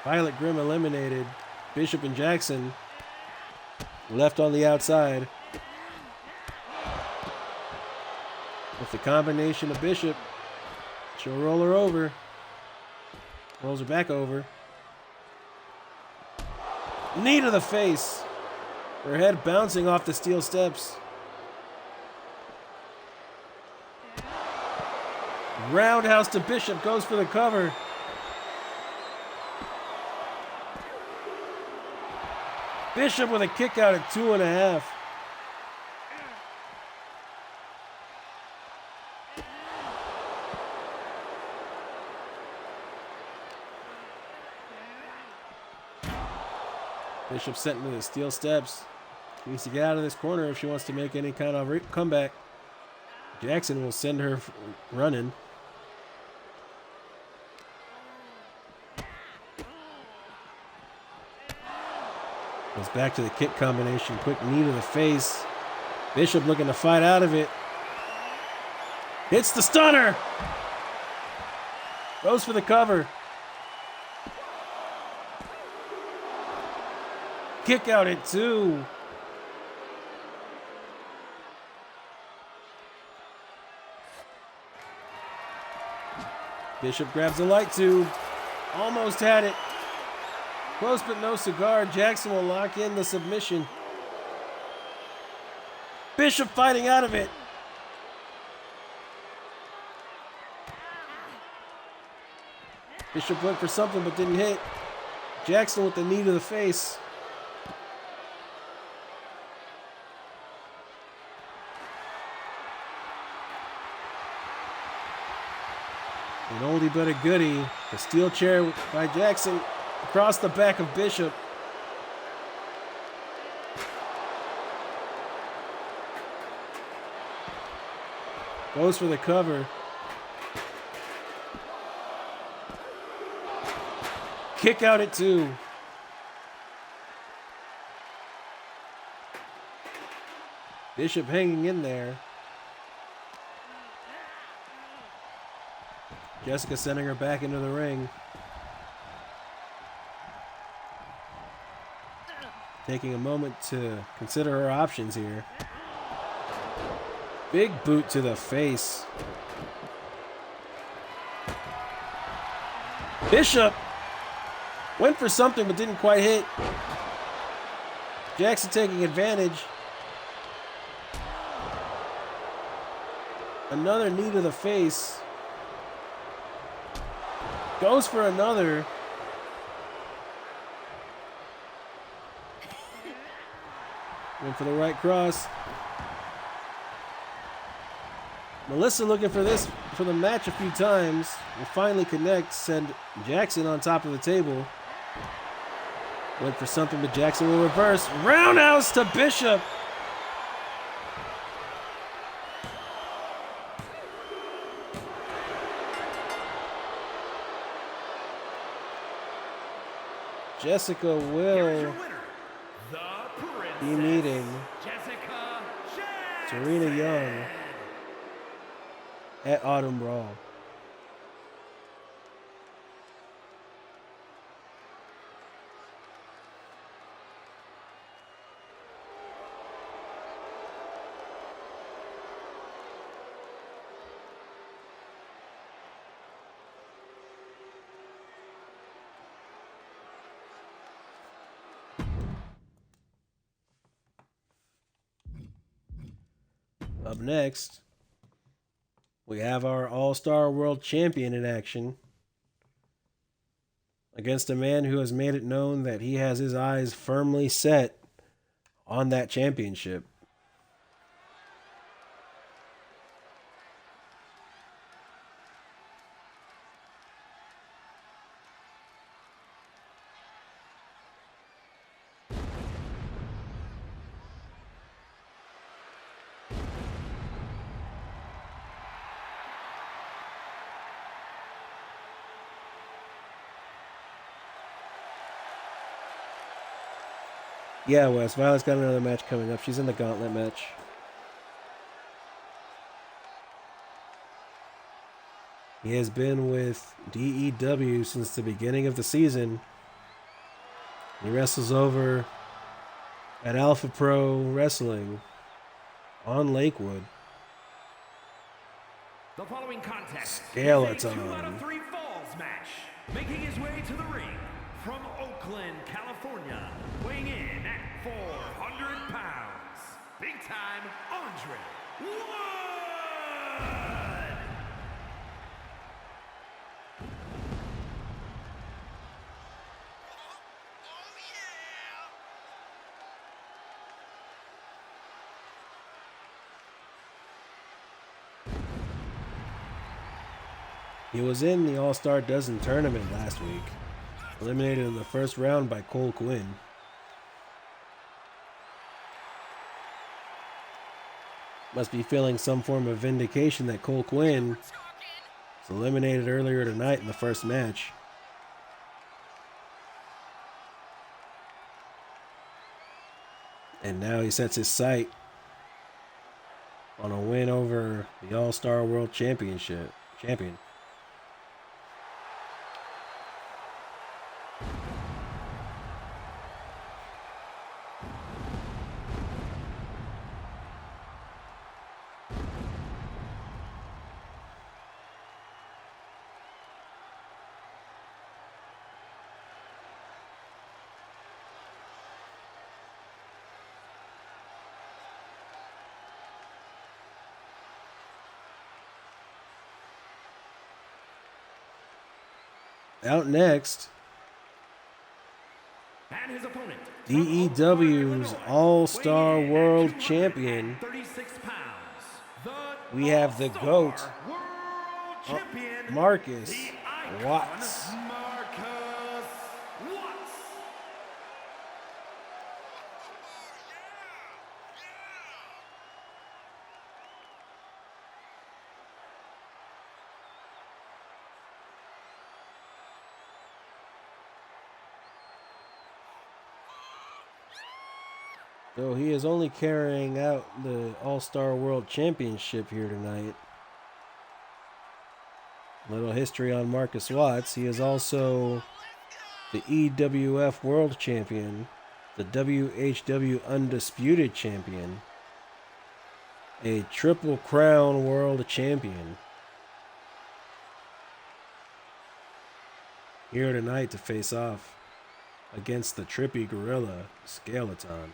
Violet Grimm eliminated. Bishop and Jackson left on the outside. With the combination of Bishop, she'll roll her over. Rolls her back over. Knee to the face. Her head bouncing off the steel steps. Roundhouse to Bishop, goes for the cover. Bishop with a kick out at 2.5. Bishop sent into the steel steps. She needs to get out of this corner if she wants to make any kind of comeback. Jackson will send her running. Goes back to the kick combination. Quick knee to the face. Bishop looking to fight out of it. Hits the stunner. Goes for the cover. Kick out at 2. Bishop grabs the light tube. Almost had it. Close but no cigar. Jackson will lock in the submission. Bishop fighting out of it. Bishop went for something but didn't hit. Jackson with the knee to the face. An oldie but a goodie. The steel chair by Jackson across the back of Bishop. Goes for the cover. Kick out at 2. Bishop hanging in there. Jessica sending her back into the ring. Taking a moment to consider her options here. Big boot to the face. Bishop went for something but didn't quite hit. Jackson taking advantage. Another knee to the face. Goes for another. Went for the right cross. Melissa looking for the match a few times. Will finally connect, send Jackson on top of the table. Went for something, but Jackson will reverse. Roundhouse to Bishop. Jessica will be meeting Serena Young at Autumn Brawl. Up next, we have our All-Star World Champion in action against a man who has made it known that he has his eyes firmly set on that championship. Yeah, Wes. Violet's got another match coming up. She's in the gauntlet match. He has been with DEW since the beginning of the season. He wrestles over at Alpha Pro Wrestling on Lakewood. The following contest Skeleton. is a 2 out of 3 falls match. Making his way to the ring from Oakland, California, weighing in at 400 pounds, big time Andre Wood. He was in the All-Star Dozen tournament last week, eliminated in the first round by Cole Quinn. Must be feeling some form of vindication that Cole Quinn was eliminated earlier tonight in the first match. And now he sets his sight on a win over the All-Star World champion. Out next, And his opponent, DEW's All-Star World Champion. 36 pounds, We have the GOAT, World Champion, Marcus the icon, Watts. Marcus Watts. So he is only carrying out the All-Star World Championship here tonight. Little history on Marcus Watts. He is also the EWF World Champion, the WHW Undisputed Champion, a Triple Crown World Champion. Here tonight to face off against the Trippy Gorilla, Skeleton.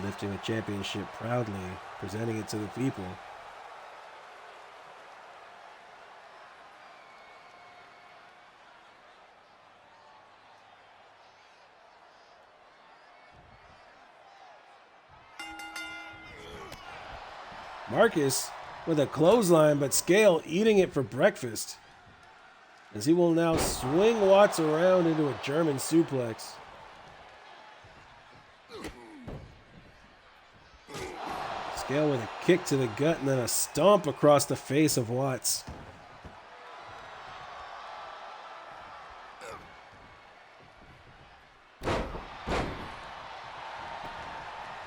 Lifting the championship proudly, presenting it to the people. Marcus with a clothesline, but Scale eating it for breakfast, as he will now swing Watts around into a German suplex. Scale with a kick to the gut and then a stomp across the face of Watts.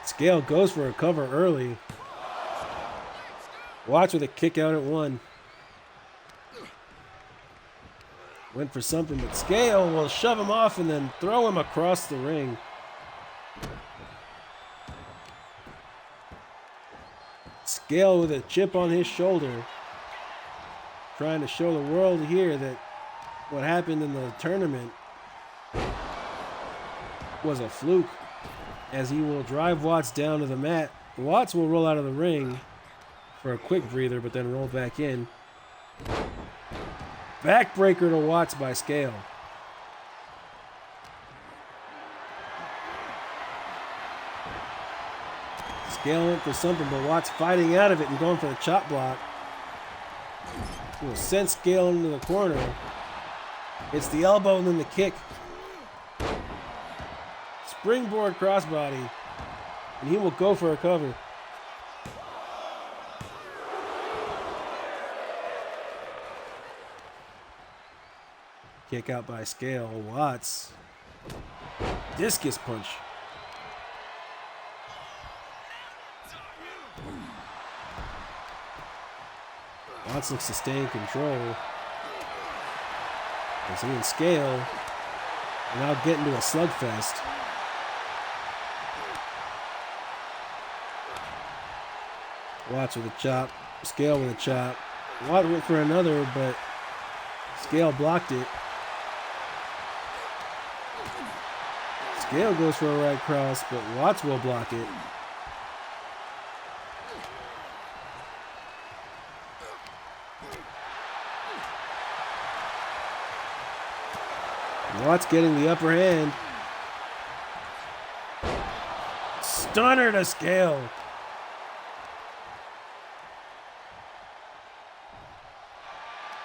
Scale goes for a cover early. Watts with a kick out at 1. Went for something, but Scale will shove him off and then throw him across the ring. Scale with a chip on his shoulder, trying to show the world here that what happened in the tournament was a fluke, as he will drive Watts down to the mat. Watts will roll out of the ring for a quick breather, but then roll back in. Backbreaker to Watts by Scale. Scale went for something, but Watts fighting out of it and going for the chop block. He will send Scale into the corner. It's the elbow and then the kick. Springboard crossbody, and he will go for a cover. Kick out by Scale. Watts. Discus punch. Watts looks to stay in control, as he and Scale are now getting to a slugfest. Watts with a chop. Scale with a chop. Watts went for another, but Scale blocked it. Scale goes for a right cross, but Watts will block it. Watts getting the upper hand. Stunner to Scale.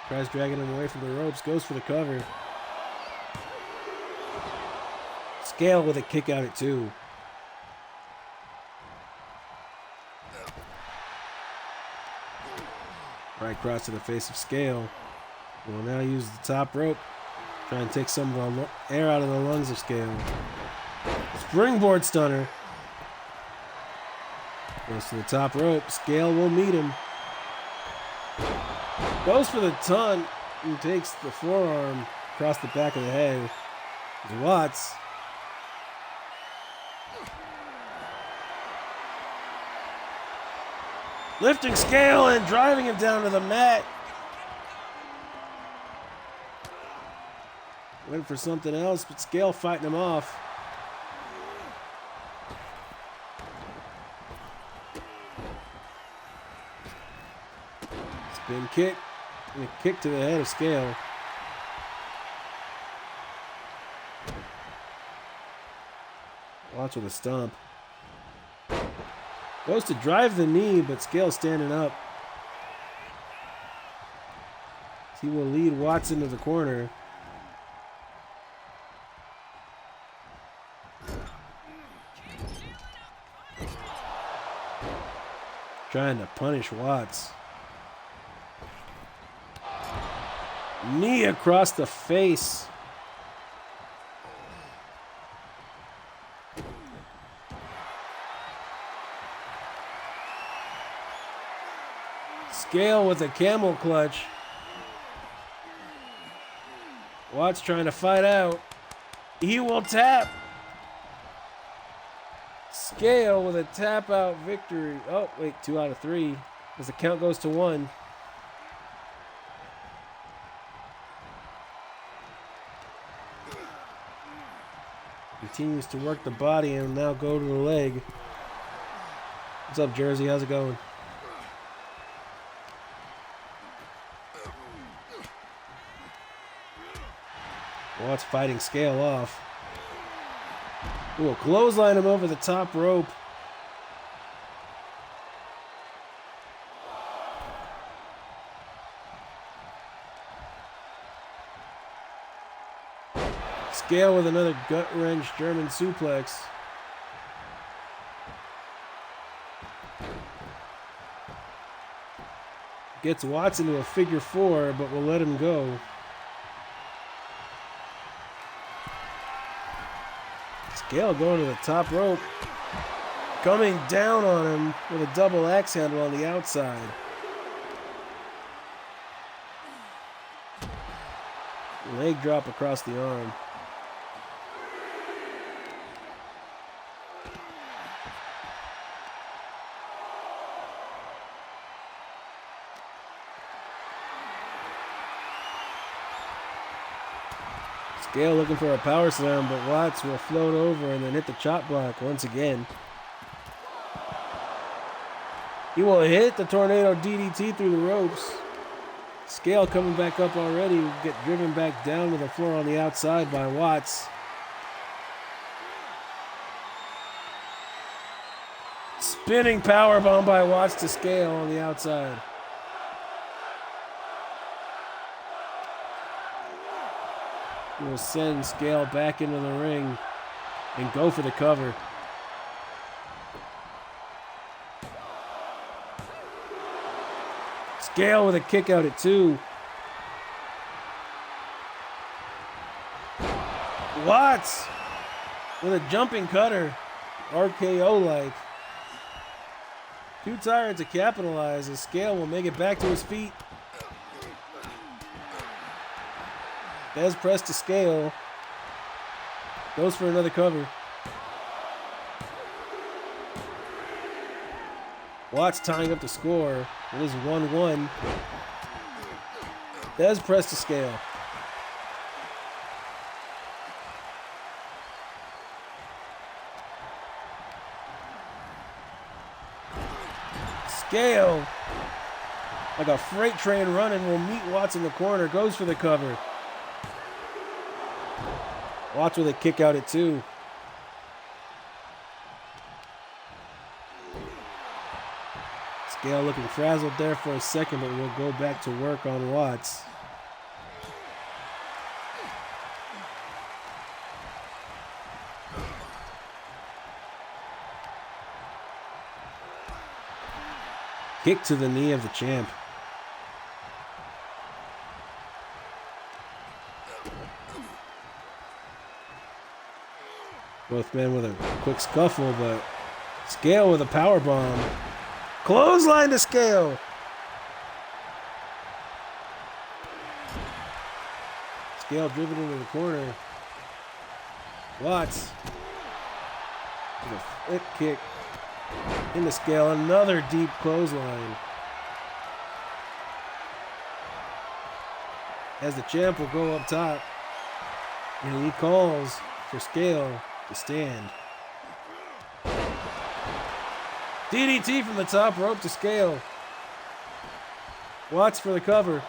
Tries dragging him away from the ropes, goes for the cover. Scale with a kick out at 2. Right cross to the face of Scale. Will now use the top rope. Try and take some of the air out of the lungs of Scale. Springboard stunner. Goes to the top rope. Scale will meet him. Goes for the ton and takes the forearm across the back of the head. Watts. Lifting Scale and driving him down to the mat. Went for something else, but Scale fighting him off. Spin kick and a kick to the head of Scale. Watch with a stomp. Goes to drive the knee, but Scale standing up. He will lead Watts into the corner. Trying to punish Watts. Knee across the face. Scale with a camel clutch. Watts trying to fight out. He will tap. Scale with a tap out victory. Oh, wait, 2 out of 3 as the count goes to 1. Continues to work the body and now go to the leg. What's up, Jersey? How's it going? Watts fighting Scale off. Ooh, clothesline him over the top rope. Scale with another gut-wrench German suplex. Gets Watts into a figure four, but will let him go. Scale going to the top rope. Coming down on him with a double axe handle on the outside. Leg drop across the arm. Scale looking for a power slam, but Watts will float over and then hit the chop block once again. He will hit the tornado DDT through the ropes. Scale coming back up already, will get driven back down to the floor on the outside by Watts. Spinning powerbomb by Watts to Scale on the outside. He will send Scale back into the ring and go for the cover. Scale with a kick out at 2. Watts with a jumping cutter, RKO-like. Too tired to capitalize as Scale will make it back to his feet. Bez press to Scale. Goes for another cover. Watts tying up the score. It is 1-1. Bez press to Scale. Scale, like a freight train running, will meet Watts in the corner. Goes for the cover. Watts with a kick out at 2. Scale looking frazzled there for a second, but will go back to work on Watts. Kick to the knee of the champ. Both men with a quick scuffle, but Scale with a power bomb. Clothesline to Scale. Scale driven into the corner. Watts with a flip kick into Scale. Another deep clothesline. As the champ will go up top, and he calls for Scale to stand. DDT from the top rope to Scale. Watts for the cover.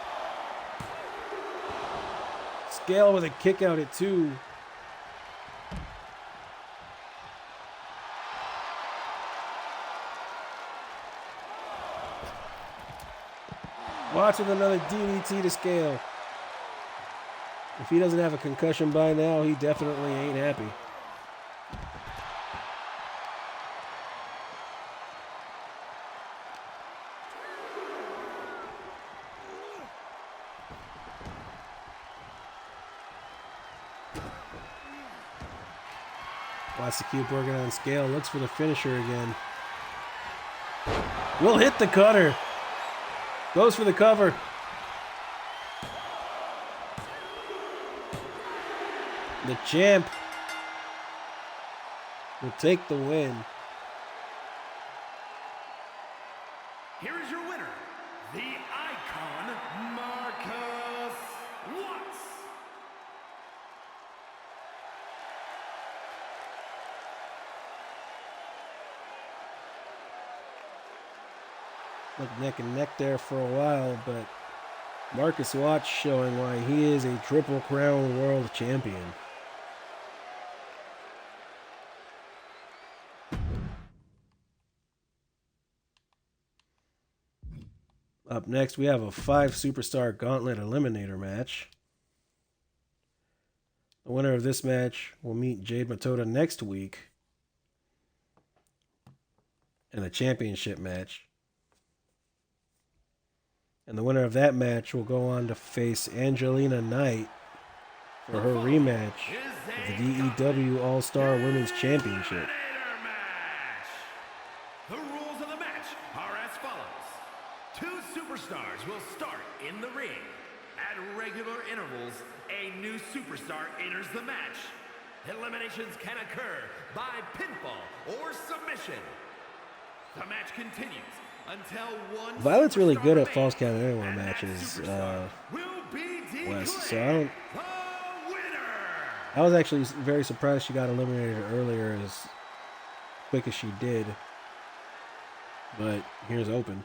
Scale with a kick out at 2. Watts with another DDT to Scale. If he doesn't have a concussion by now, he definitely ain't happy. Watts to keep working on Scale. Looks for the finisher again. Will hit the cutter. Goes for the cover. The champ will take the win. Here is your winner, the Icon, Marcus Watts. Looked neck and neck there for a while, but Marcus Watts showing why he is a Triple Crown World Champion. Up next, we have a 5 Superstar Gauntlet Eliminator match. The winner of this match will meet Jade Matoda next week in a championship match. And the winner of that match will go on to face Angelina Knight for her rematch of the DEW All-Star Women's Championship. The rules of the match are as follows. 2 superstars will start in the ring. At regular intervals, a new superstar enters the match. Eliminations can occur by pinfall or submission. The match continues until one. Violet's really good at false count anywhere matches, Wes. So I was actually very surprised she got eliminated earlier as quick as she did. But here's open.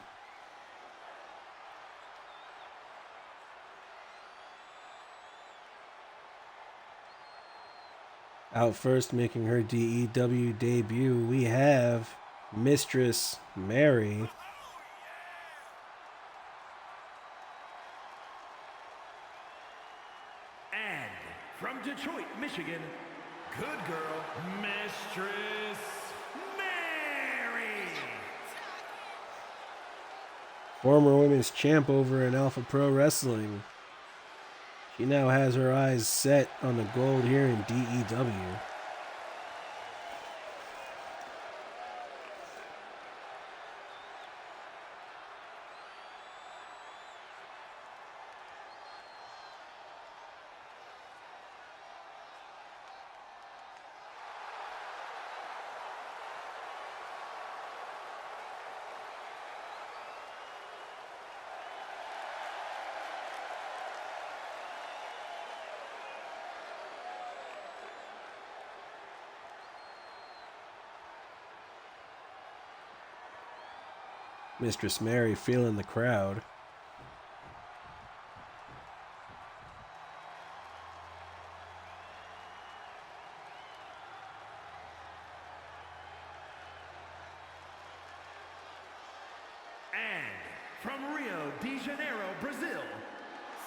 Out first, making her DEW debut, we have Mistress Mary. And from Detroit, Michigan, good girl, Mistress Mary. Former women's champ over in Alpha Pro Wrestling. She now has her eyes set on the gold here in DEW. Mistress Mary feeling the crowd. And from Rio de Janeiro, Brazil,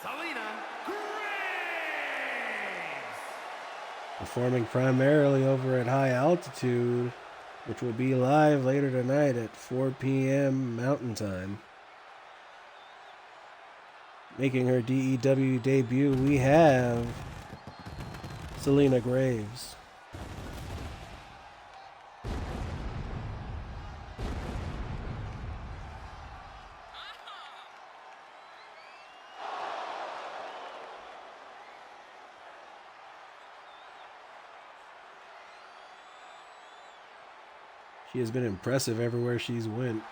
Selena Graves. Performing primarily over at High Altitude, which will be live later tonight at 4 p.m. Mountain Time. Making her DEW debut, we have Selena Graves. She has been impressive everywhere she's went.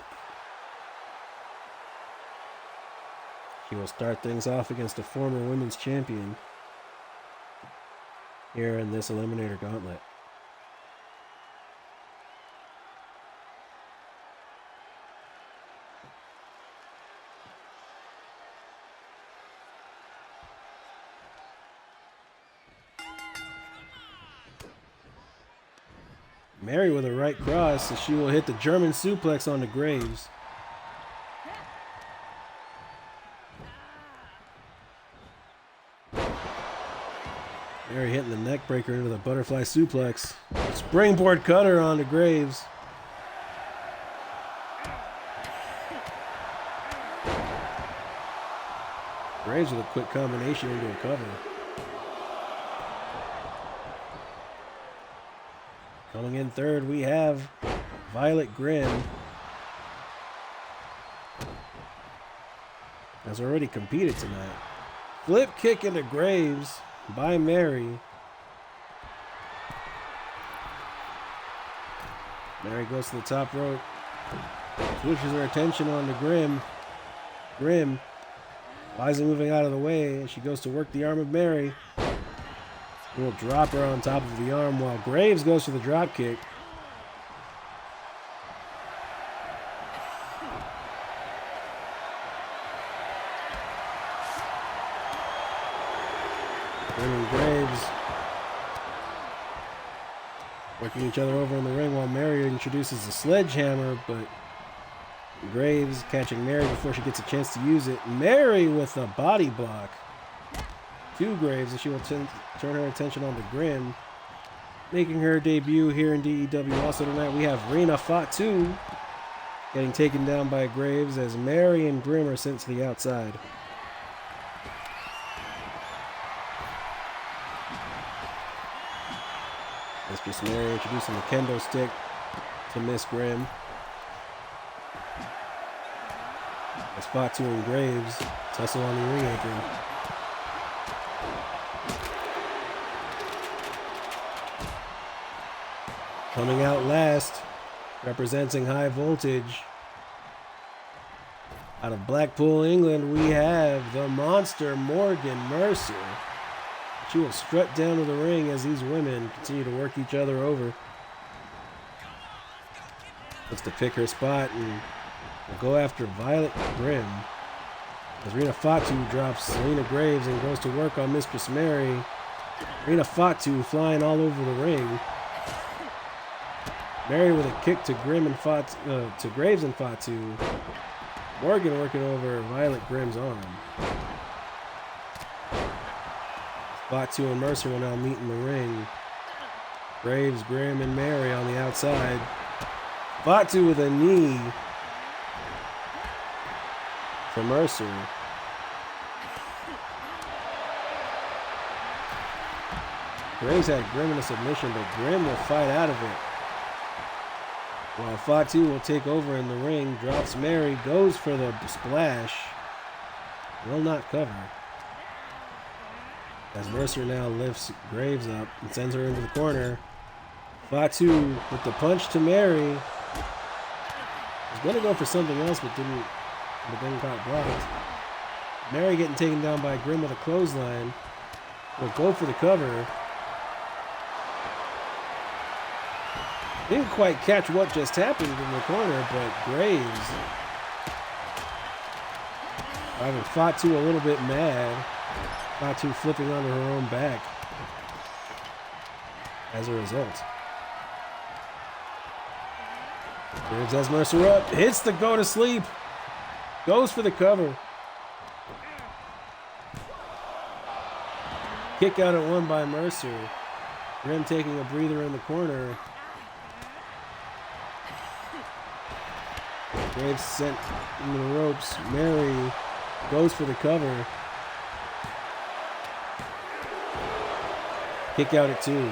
She will start things off against a former women's champion here in this Eliminator Gauntlet. Mary with a right cross, as she will hit the German suplex on the Graves. Mary hitting the neck breaker into the butterfly suplex. Springboard cutter on the Graves. Graves with a quick combination into a cover. Coming in third, we have Violet Grin. Has already competed tonight. Flip kick into Graves by Mary. Mary goes to the top rope. Switches her attention on to Grim. Grim wisely moving out of the way as she goes to work the arm of Mary. We'll drop her on top of the arm while Graves goes for the drop kick. Grim and Graves working each other over in the ring while Mary introduces the sledgehammer, but Graves catching Mary before she gets a chance to use it. Mary with a body block. to Graves, and she will turn her attention on to Grimm. Making her debut here in DEW. Also tonight we have Rena Fatu getting taken down by Graves as Mary and Grimm are sent to the outside. Mistress Mary introducing the kendo stick to Miss Grimm. As Fatu and Graves tussle on the ring apron. Coming out last, representing High Voltage. Out of Blackpool, England, we have the monster Morgan Mercer. She will strut down to the ring as these women continue to work each other over. Looks to pick her spot and will go after Violet Grimm. As Rena Fatu drops Selena Graves and goes to work on Mistress Mary. Rena Fatu flying all over the ring. Mary with a kick to Graves and Fatu. Morgan working over Violet Grimm's arm. Fatu and Mercer will now meet in the ring. Graves, Grimm, and Mary on the outside. Fatu with a knee for Mercer. Graves had Grimm in a submission, but Grimm will fight out of it. While Fatu will take over in the ring, drops Mary, goes for the splash. Will not cover. As Mercer now lifts Graves up and sends her into the corner. Fatu with the punch to Mary. Was going to go for something else, but then got blocked. Mary getting taken down by Grimm with a clothesline. Will go for the cover. Didn't quite catch what just happened in the corner, but Graves driving Fatu a little bit mad. Fatu flipping onto her own back as a result. Graves has Mercer up, hits the go to sleep, goes for the cover. Kick out at one by Mercer. Grimm taking a breather in the corner. Graves sent into the ropes. Mary goes for the cover. Kick out at two.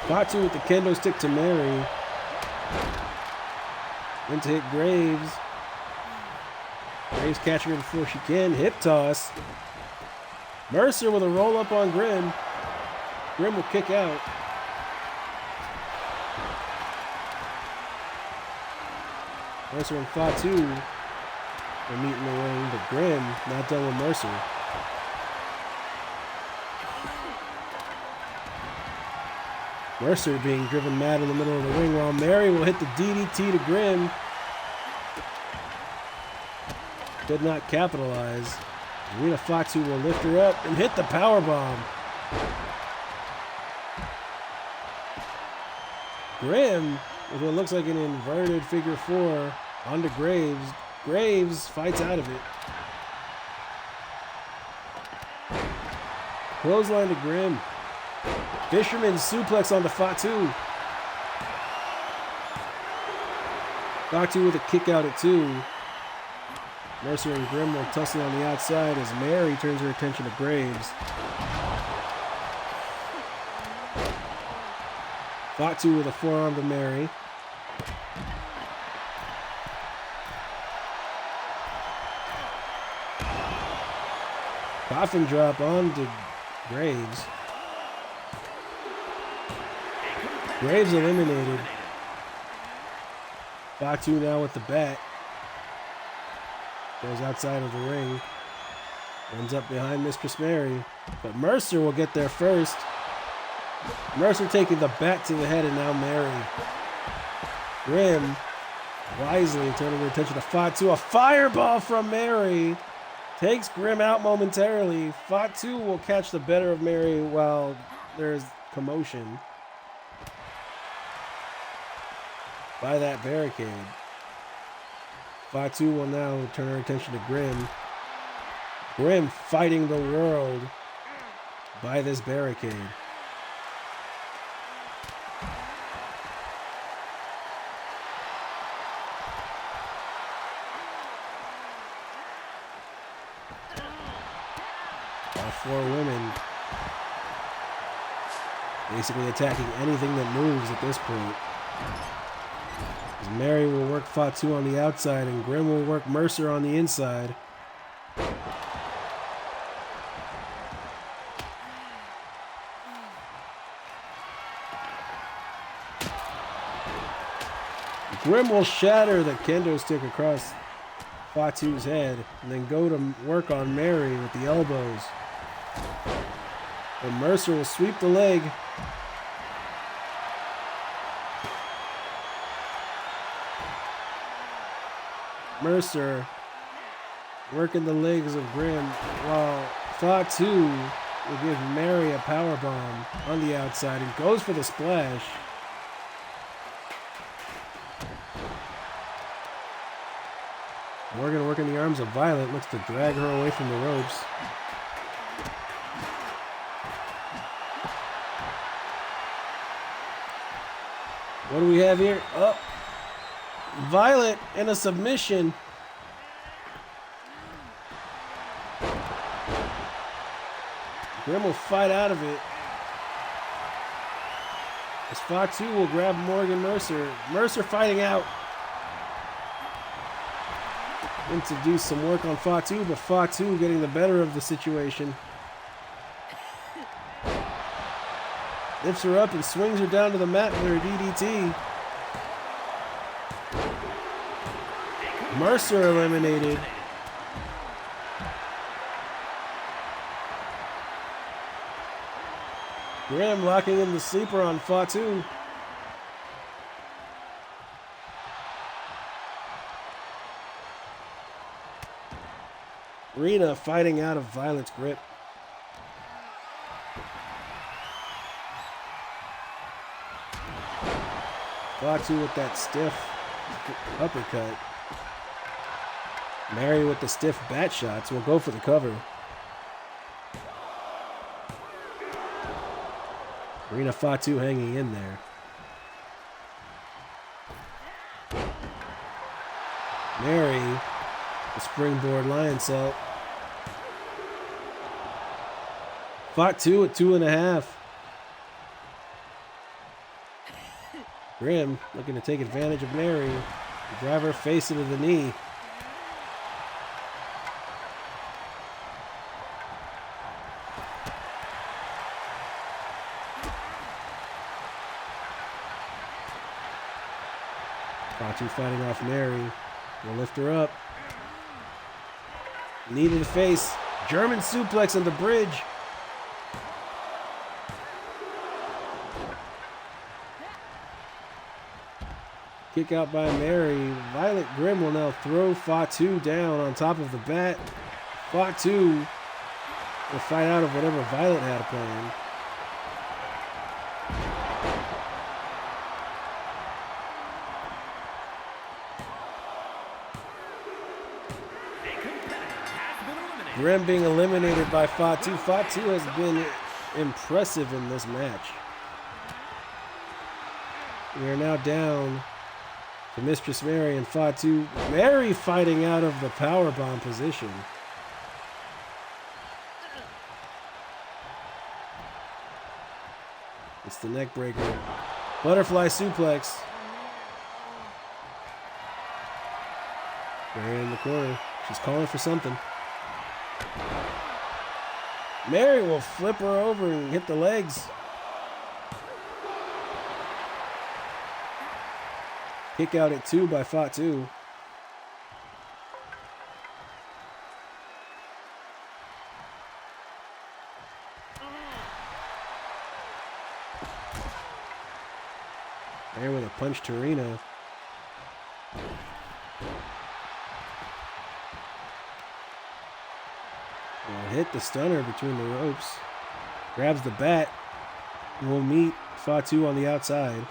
Fatu with the kendo stick to Mary. Then to hit Graves. Graves catching her before she can. Hip toss. Mercer with a roll up on Grimm. Grimm will kick out. Mercer and Fatu will meet in the ring, but Grimm not done with Mercer. Mercer being driven mad in the middle of the ring while Mary will hit the DDT to Grimm. Did not capitalize. Rena Fatu will lift her up and hit the powerbomb. Grimm with what looks like an inverted figure four onto Graves. Graves fights out of it. Clothesline to Grimm. Fisherman suplex onto Fatu. Fatu with a kick out at two. Mercer and Grimm will tussle on the outside as Mary turns her attention to Graves. Fatu with a forearm to Mary. Coffin drop on to Graves. Graves eliminated. Fatu now with the bat. Goes outside of the ring. Runs up behind Mistress Mary. But Mercer will get there first. Mercer taking the bat to the head, and now Mary. Grimm wisely turning her attention to Fatu. A fireball from Mary takes Grimm out momentarily. Fatu will catch the better of Mary while there's commotion by that barricade. Fatu will now turn her attention to Grimm. Grim fighting the world by this barricade. All 4 women basically attacking anything that moves at this point. As Mary will work Fatu on the outside and Grim will work Mercer on the inside. Grim will shatter the kendo stick across Fatu's head and then go to work on Mary with the elbows. But Mercer will sweep the leg. Mercer working the legs of Grim while Fatu will give Mary a power bomb on the outside and goes for the splash. Morgan working the arms of Violet, looks to drag her away from the ropes. What do we have here? Oh, Violet in a submission. Grim will fight out of it. As Fatu will grab Morgan Mercer. Mercer fighting out. Introduce some work on Fatu, but Fatu getting the better of the situation. Lifts her up and swings her down to the mat with her DDT. Mercer eliminated. Grim locking in the sleeper on Fatu. Rena fighting out of Violet's grip. Fatu with that stiff uppercut. Mary with the stiff bat shots will go for the cover. Rena Fatu hanging in there. Mary, the springboard lion salt. Fatu at 2.5. Grim looking to take advantage of Mary. Drive her face into the knee. Fatu fighting off Mary. Will lift her up. Knee to the face. German suplex on the bridge. Kick out by Mary. Violet Grim will now throw Fatu down on top of the bat. Fatu will fight out of whatever Violet had planned. Grim being eliminated by Fatu. Fatu has been impressive in this match. We are now down to Mistress Mary and Fatu. Mary fighting out of the powerbomb position. It's the neck breaker. Butterfly suplex. Mary in the corner. She's calling for something. Mary will flip her over and hit the legs. Kick out at 2 by Fatu. There with a punch to Rena. Will hit the stunner between the ropes. Grabs the bat. And will meet Fatu on the outside.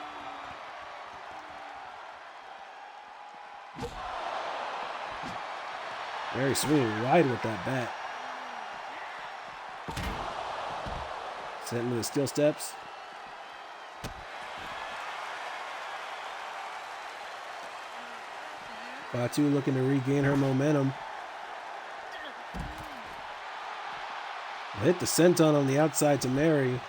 Mary swinging wide with that bat. Sent into the steel steps. Fatu looking to regain her momentum. Hit the senton on the outside to Mary.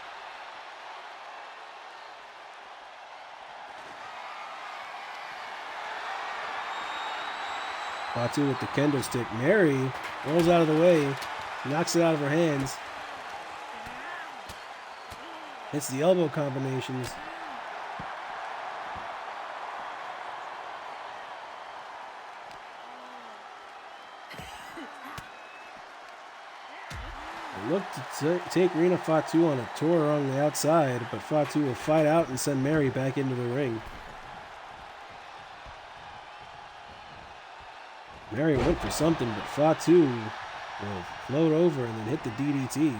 Fatu with the kendo stick. Mary rolls out of the way, knocks it out of her hands. Hits the elbow combinations. Looked to take Rina Fatu on a tour on the outside, but Fatu will fight out and send Mary back into the ring. Mary went for something, but Fatu will float over and then hit the DDT.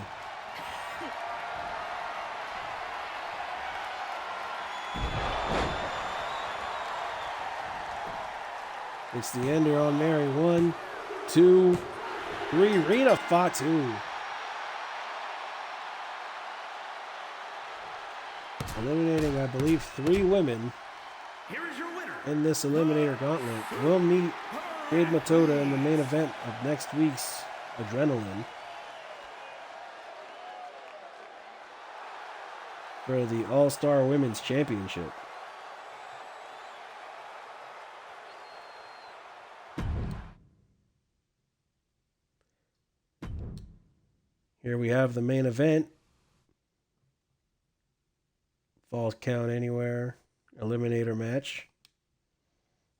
It's the ender on Mary. 1, 2, 3. Rina Fatu. Eliminating, I believe, 3 women Here is your winner. in this Eliminator Gauntlet. We'll meet Jade Matoda in the main event of next week's Adrenaline for the All-Star Women's Championship. Here we have the main event. Falls count anywhere. Eliminator match.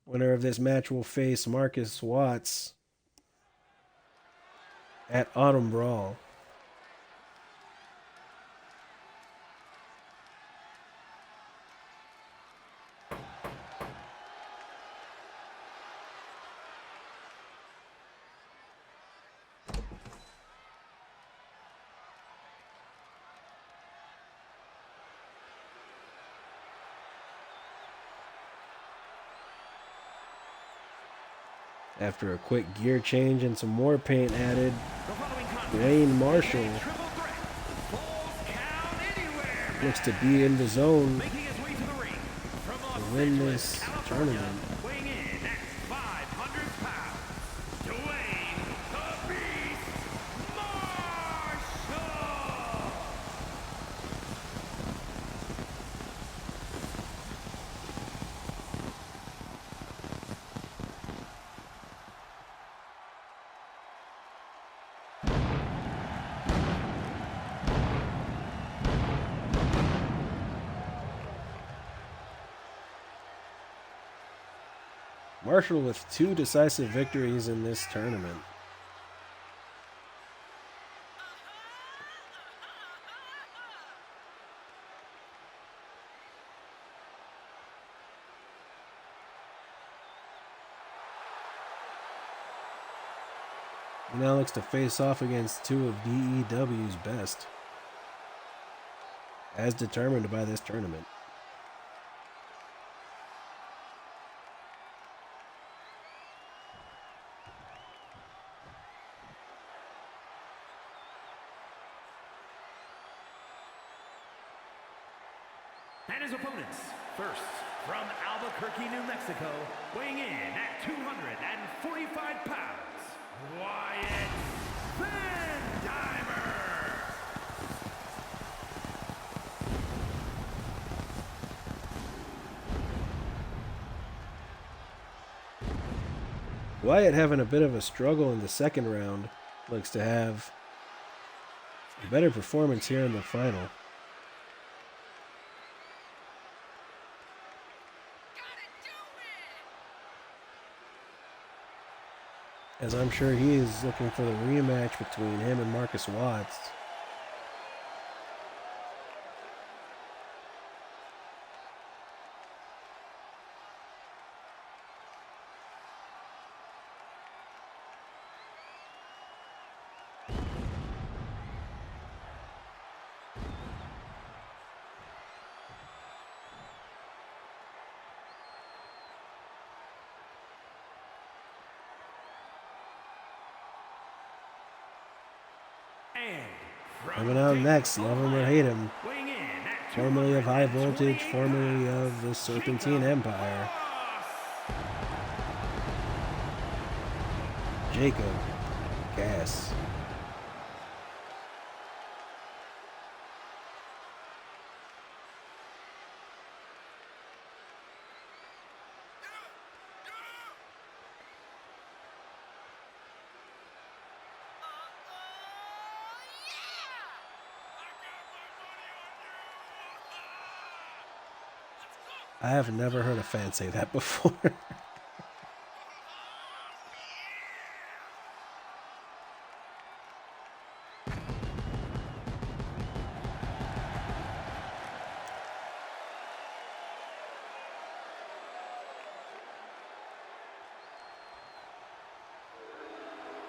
Winner of this match will face Marcus Watts at Autumn Brawl. After a quick gear change and some more paint added, Dwayne Marshall looks to be in the zone to win this tournament. Weighing in at 500 pounds, Dwayne the Beast Marshall. Marshall with 2 decisive victories in this tournament. He now looks to face off against 2 of DEW's best, as determined by this tournament. And his opponents, first, from Albuquerque, New Mexico, weighing in at 245 pounds, Wyatt Van Dimer. Wyatt having a bit of a struggle in the second round. Looks to have a better performance here in the final. As I'm sure he is looking for the rematch between him and Marcus Watts. And Coming out next, love him or hate him. Weighing in at Formerly of High Voltage, 228 formerly of the Serpentine Empire, Jacob Cass. I have never heard a fan say that before.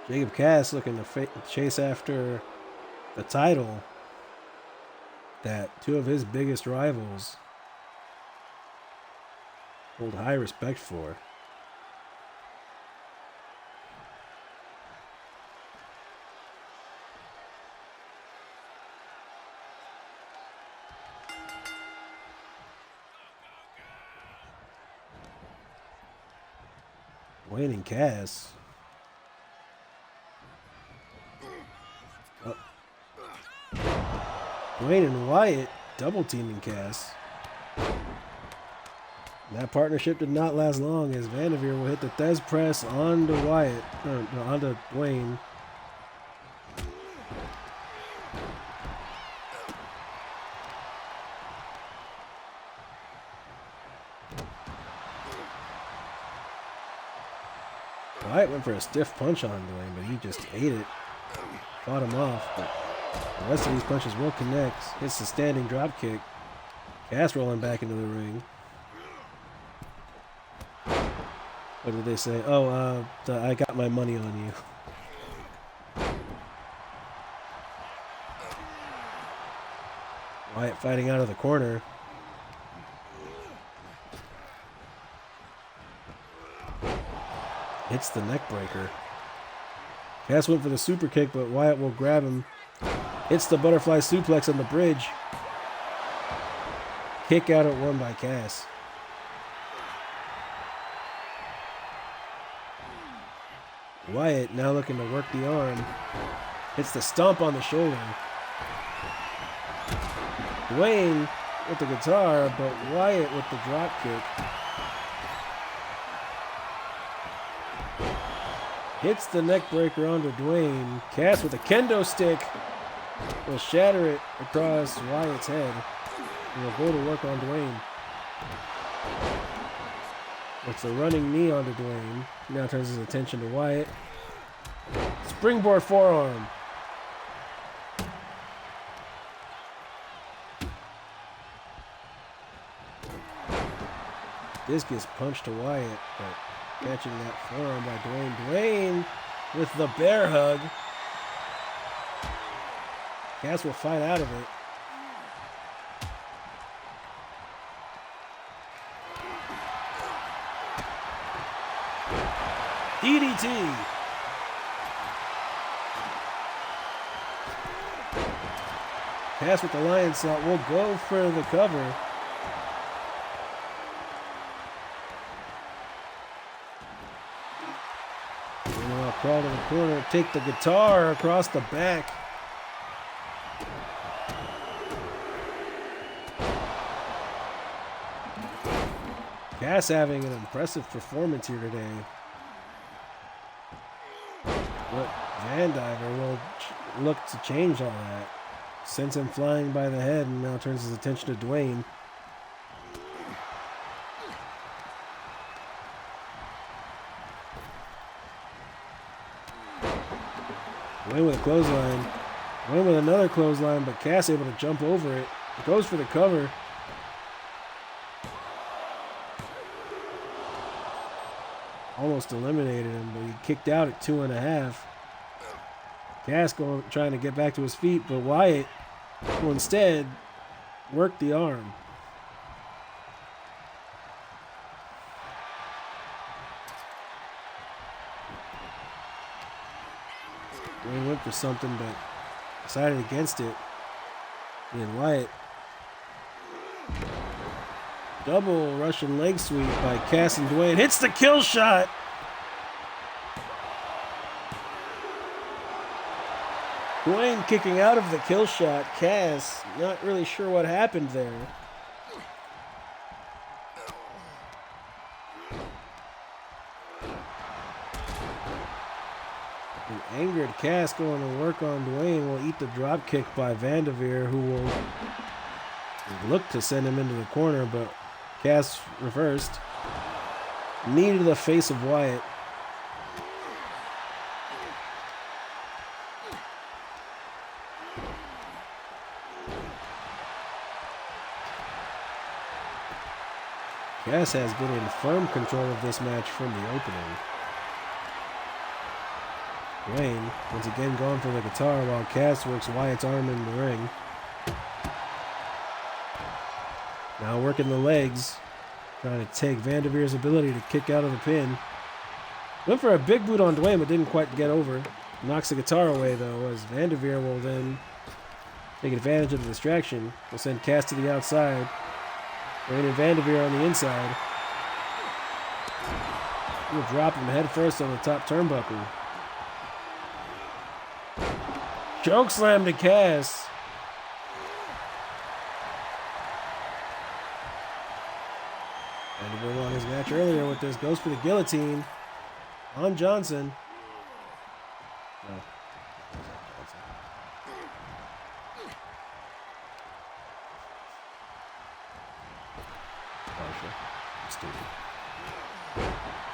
Jacob Cass looking to chase after the title that two of his biggest rivals hold high respect for. Wayne and Cass. Wayne and Wyatt double teaming Cass. That partnership did not last long as Vanderveer will hit the Thez press onto Wyatt, onto Dwayne. Wyatt went for a stiff punch on Dwayne, but he just ate it. Fought him off, but the rest of these punches will connect. Hits the standing drop kick. Cass rolling back into the ring. What did they say? Oh, I got my money on you. Wyatt fighting out of the corner. Hits the neck breaker. Cass went for the super kick, but Wyatt will grab him. Hits the butterfly suplex on the bridge. Kick out at one by Cass. Wyatt now looking to work the arm. Hits the stomp on the shoulder. Dwayne with the guitar, but Wyatt with the drop kick. Hits the neck breaker onto Dwayne. Cass with a kendo stick will shatter it across Wyatt's head. And will go to work on Dwayne. It's a running knee onto Dwayne. Now turns his attention to Wyatt. Springboard forearm. Discus punch to Wyatt, but catching that forearm by Dwayne. Dwayne with the bear hug. Cass will fight out of it. DDT. Cass with the lion salt will go for the cover. Crawl to the corner, take the guitar across the back. Cass having an impressive performance here today. But Van Diver will look to change all that. Sends him flying by the head and now turns his attention to Dwayne. Dwayne with a clothesline. Dwayne with another clothesline, but Cass able to jump over it. Goes for the cover. Almost eliminated him, but he kicked out at 2.5. Cass trying to get back to his feet, but Wyatt will instead work the arm. Dwayne went for something, but decided against it. And Wyatt. Double Russian leg sweep by Cass and Dwayne. Hits the kill shot. Dwayne kicking out of the kill shot. Cass not really sure what happened there. An angered Cass going to work on Dwayne will eat the drop kick by Vanderveer, who will look to send him into the corner, but Cass reversed. Knee to the face of Wyatt. Cass has been in firm control of this match from the opening. Dwayne, once again going for the guitar while Cass works Wyatt's arm in the ring. Now working the legs, trying to take Vanderveer's ability to kick out of the pin. Went for a big boot on Dwayne, but didn't quite get over. Knocks the guitar away, though, as Vanderveer will then take advantage of the distraction. Will send Cass to the outside. Dwayne and Vanderveer on the inside. He'll drop him head first on the top turnbuckle. Choke slam to Cass. Vanderveer won his match earlier with this. Goes for the guillotine on Johnson. No.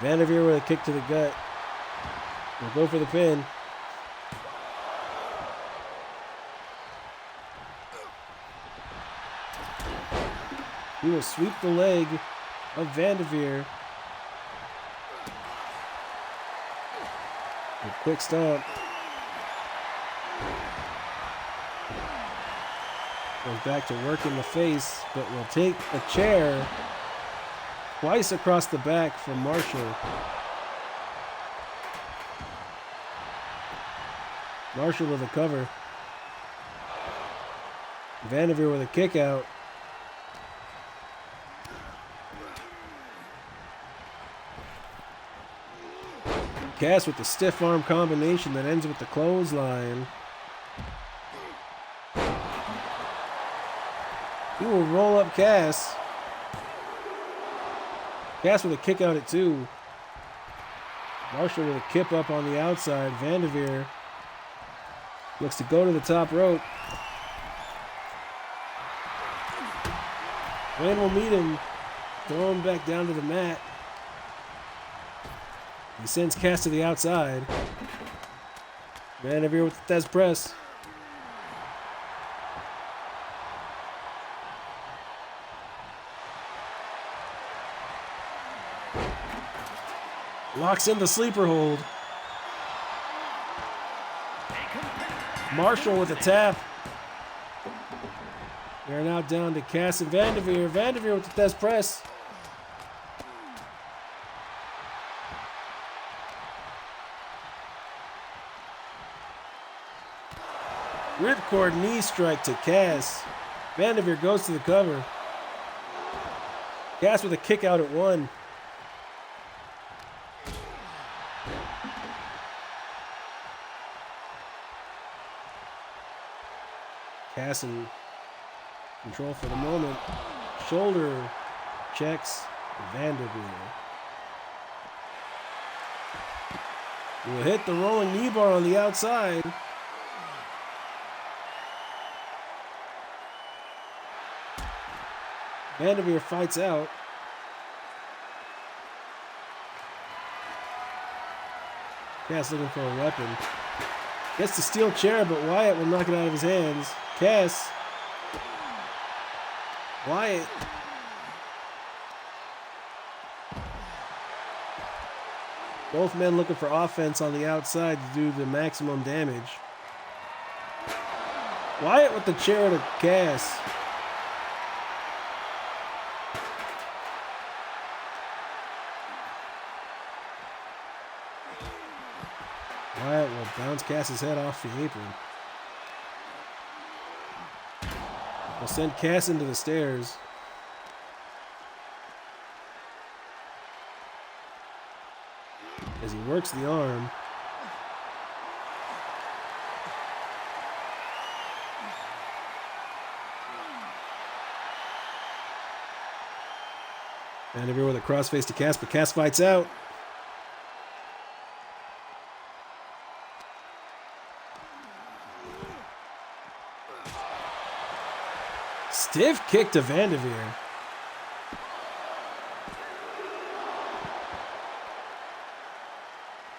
Vanderveer with a kick to the gut. Will go for the pin. He will sweep the leg of Vanderveer. A quick stomp. Goes back to work in the face, but will take a chair twice across the back from Marshall. Marshall with a cover. Vanderveer with a kick out. Cass with the stiff arm combination that ends with the clothesline. He will roll up Cass. Cass with a kick out at 2. Marshall with a kip up on the outside. Vanderveer looks to go to the top rope. Wayne will meet him, throw him back down to the mat. He sends Cass to the outside. Vanderveer with the Thez press. Locks in the sleeper hold. Marshall with a tap. They're now down to Cass and Vanderveer. Vanderveer with the Thez press. Ripcord knee strike to Cass. Vanderveer goes to the cover. Cass with a kick out at 1. Cass in control for the moment. Shoulder checks Vanderveer. Will hit the rolling knee bar on the outside. Vanderveer fights out. Cass looking for a weapon. Gets the steel chair, but Wyatt will knock it out of his hands. Cass. Wyatt. Both men looking for offense on the outside to do the maximum damage. Wyatt with the chair to Cass. Wyatt will bounce Cass's head off the apron. Will send Cass into the stairs. As he works the arm. Vanderveer with a crossface to Cass, but Cass fights out. Stiff kick to Vanderveer.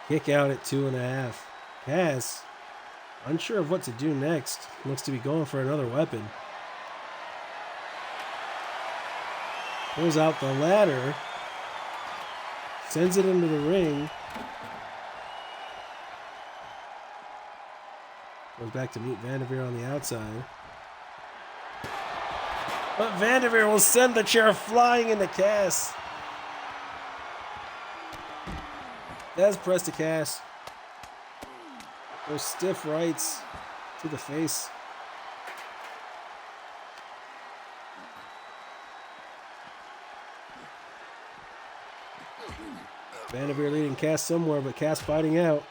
Kick out at 2.5. Cass, unsure of what to do next. Looks to be going for another weapon. Pulls out the ladder. Sends it into the ring. Goes back to meet Vanderveer on the outside. But Vanderveer will send the chair flying into Cass. That's pressed to Cass. Those stiff rights to the face. Vanderveer leading Cass somewhere, but Cass fighting out.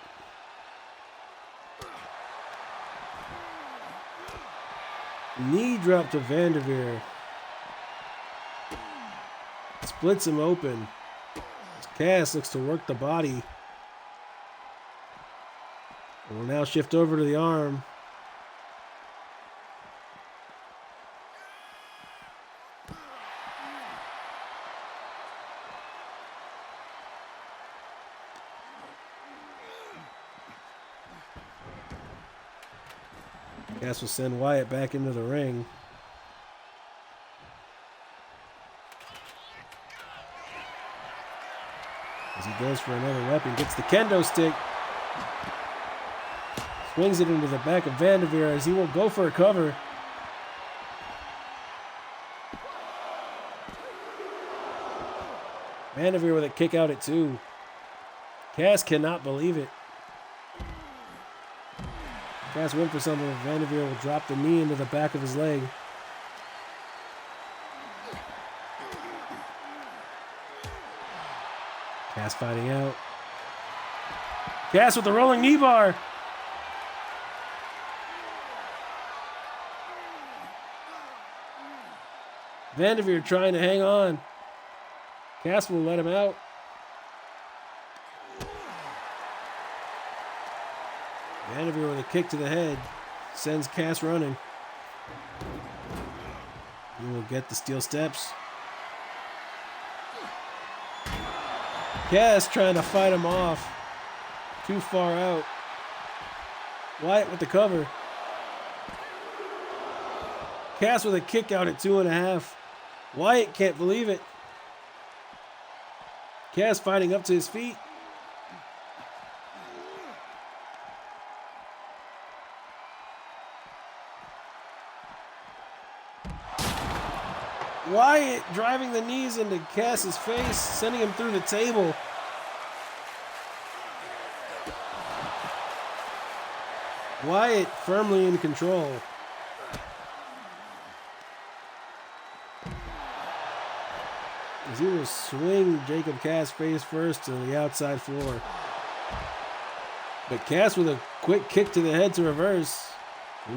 Knee drop to Vanderveer. Splits him open. Cass looks to work the body. And will now shift over to the arm. Cass will send Wyatt back into the ring. As he goes for another weapon, gets the kendo stick. Swings it into the back of Vanderveer as he will go for a cover. Vanderveer with a kick out at 2. Cass cannot believe it. Cass went for something, but Vanderveer will drop the knee into the back of his leg. Cass fighting out. Cass with the rolling knee bar. Vanderveer trying to hang on. Cass will let him out. Vanderveer with a kick to the head. Sends Cass running. He will get the steel steps. Cass trying to fight him off. Too far out. Wyatt with the cover. Cass with a kick out at 2.5. Wyatt can't believe it. Cass fighting up to his feet. Wyatt driving the knees into Cass's face, sending him through the table. Wyatt firmly in control. As he will swing Jacob Cass face first to the outside floor. But Cass with a quick kick to the head to reverse.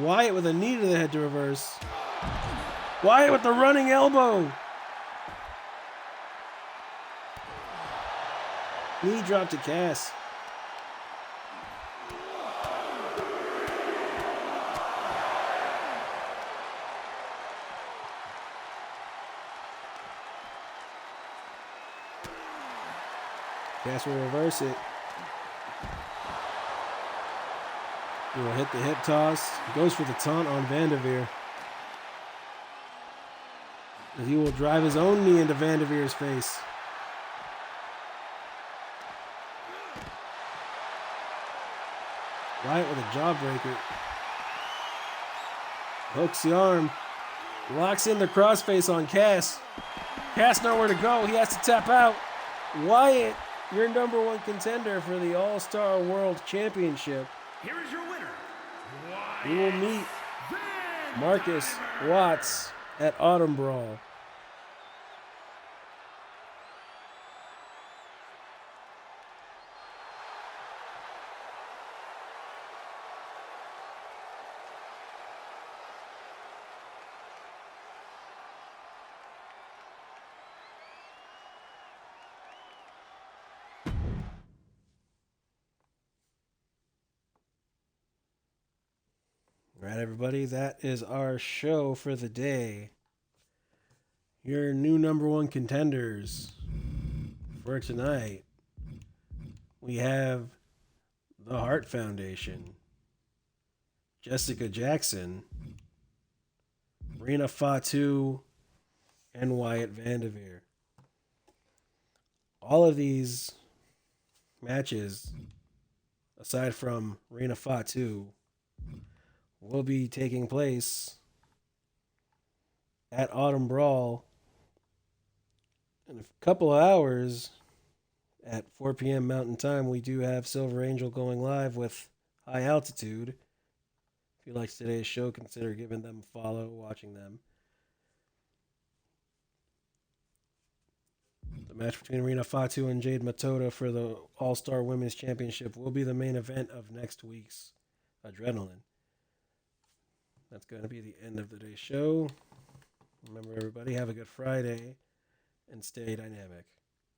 Wyatt with a knee to the head to reverse. Wyatt with the running elbow. Knee drop to Cass. Cass will reverse it. He will hit the hip toss. Goes for the taunt on Vanderveer. And he will drive his own knee into Vanderveer's face. Wyatt with a jawbreaker. Hooks the arm. Locks in the crossface on Cass. Cass nowhere to go. He has to tap out. Wyatt, your #1 contender for the All-Star World Championship. Here is your winner. We will meet Marcus Watts at Autumn Brawl. All right, everybody, that is our show for the day. Your new number one contenders for tonight. We have the Hart Foundation, Jessica Jackson, Rena Fatu, and Wyatt Vanderveer. All of these matches, aside from Rena Fatu, will be taking place at Autumn Brawl in a couple of hours at 4 p.m. Mountain Time. We do have Silver Angel going live with High Altitude. If you liked today's show, consider giving them a follow, watching them. The match between Rena Fatu and Jade Matoda for the All-Star Women's Championship will be the main event of next week's Adrenaline. That's going to be the end of today's show. Remember, everybody, have a good Friday and stay dynamic.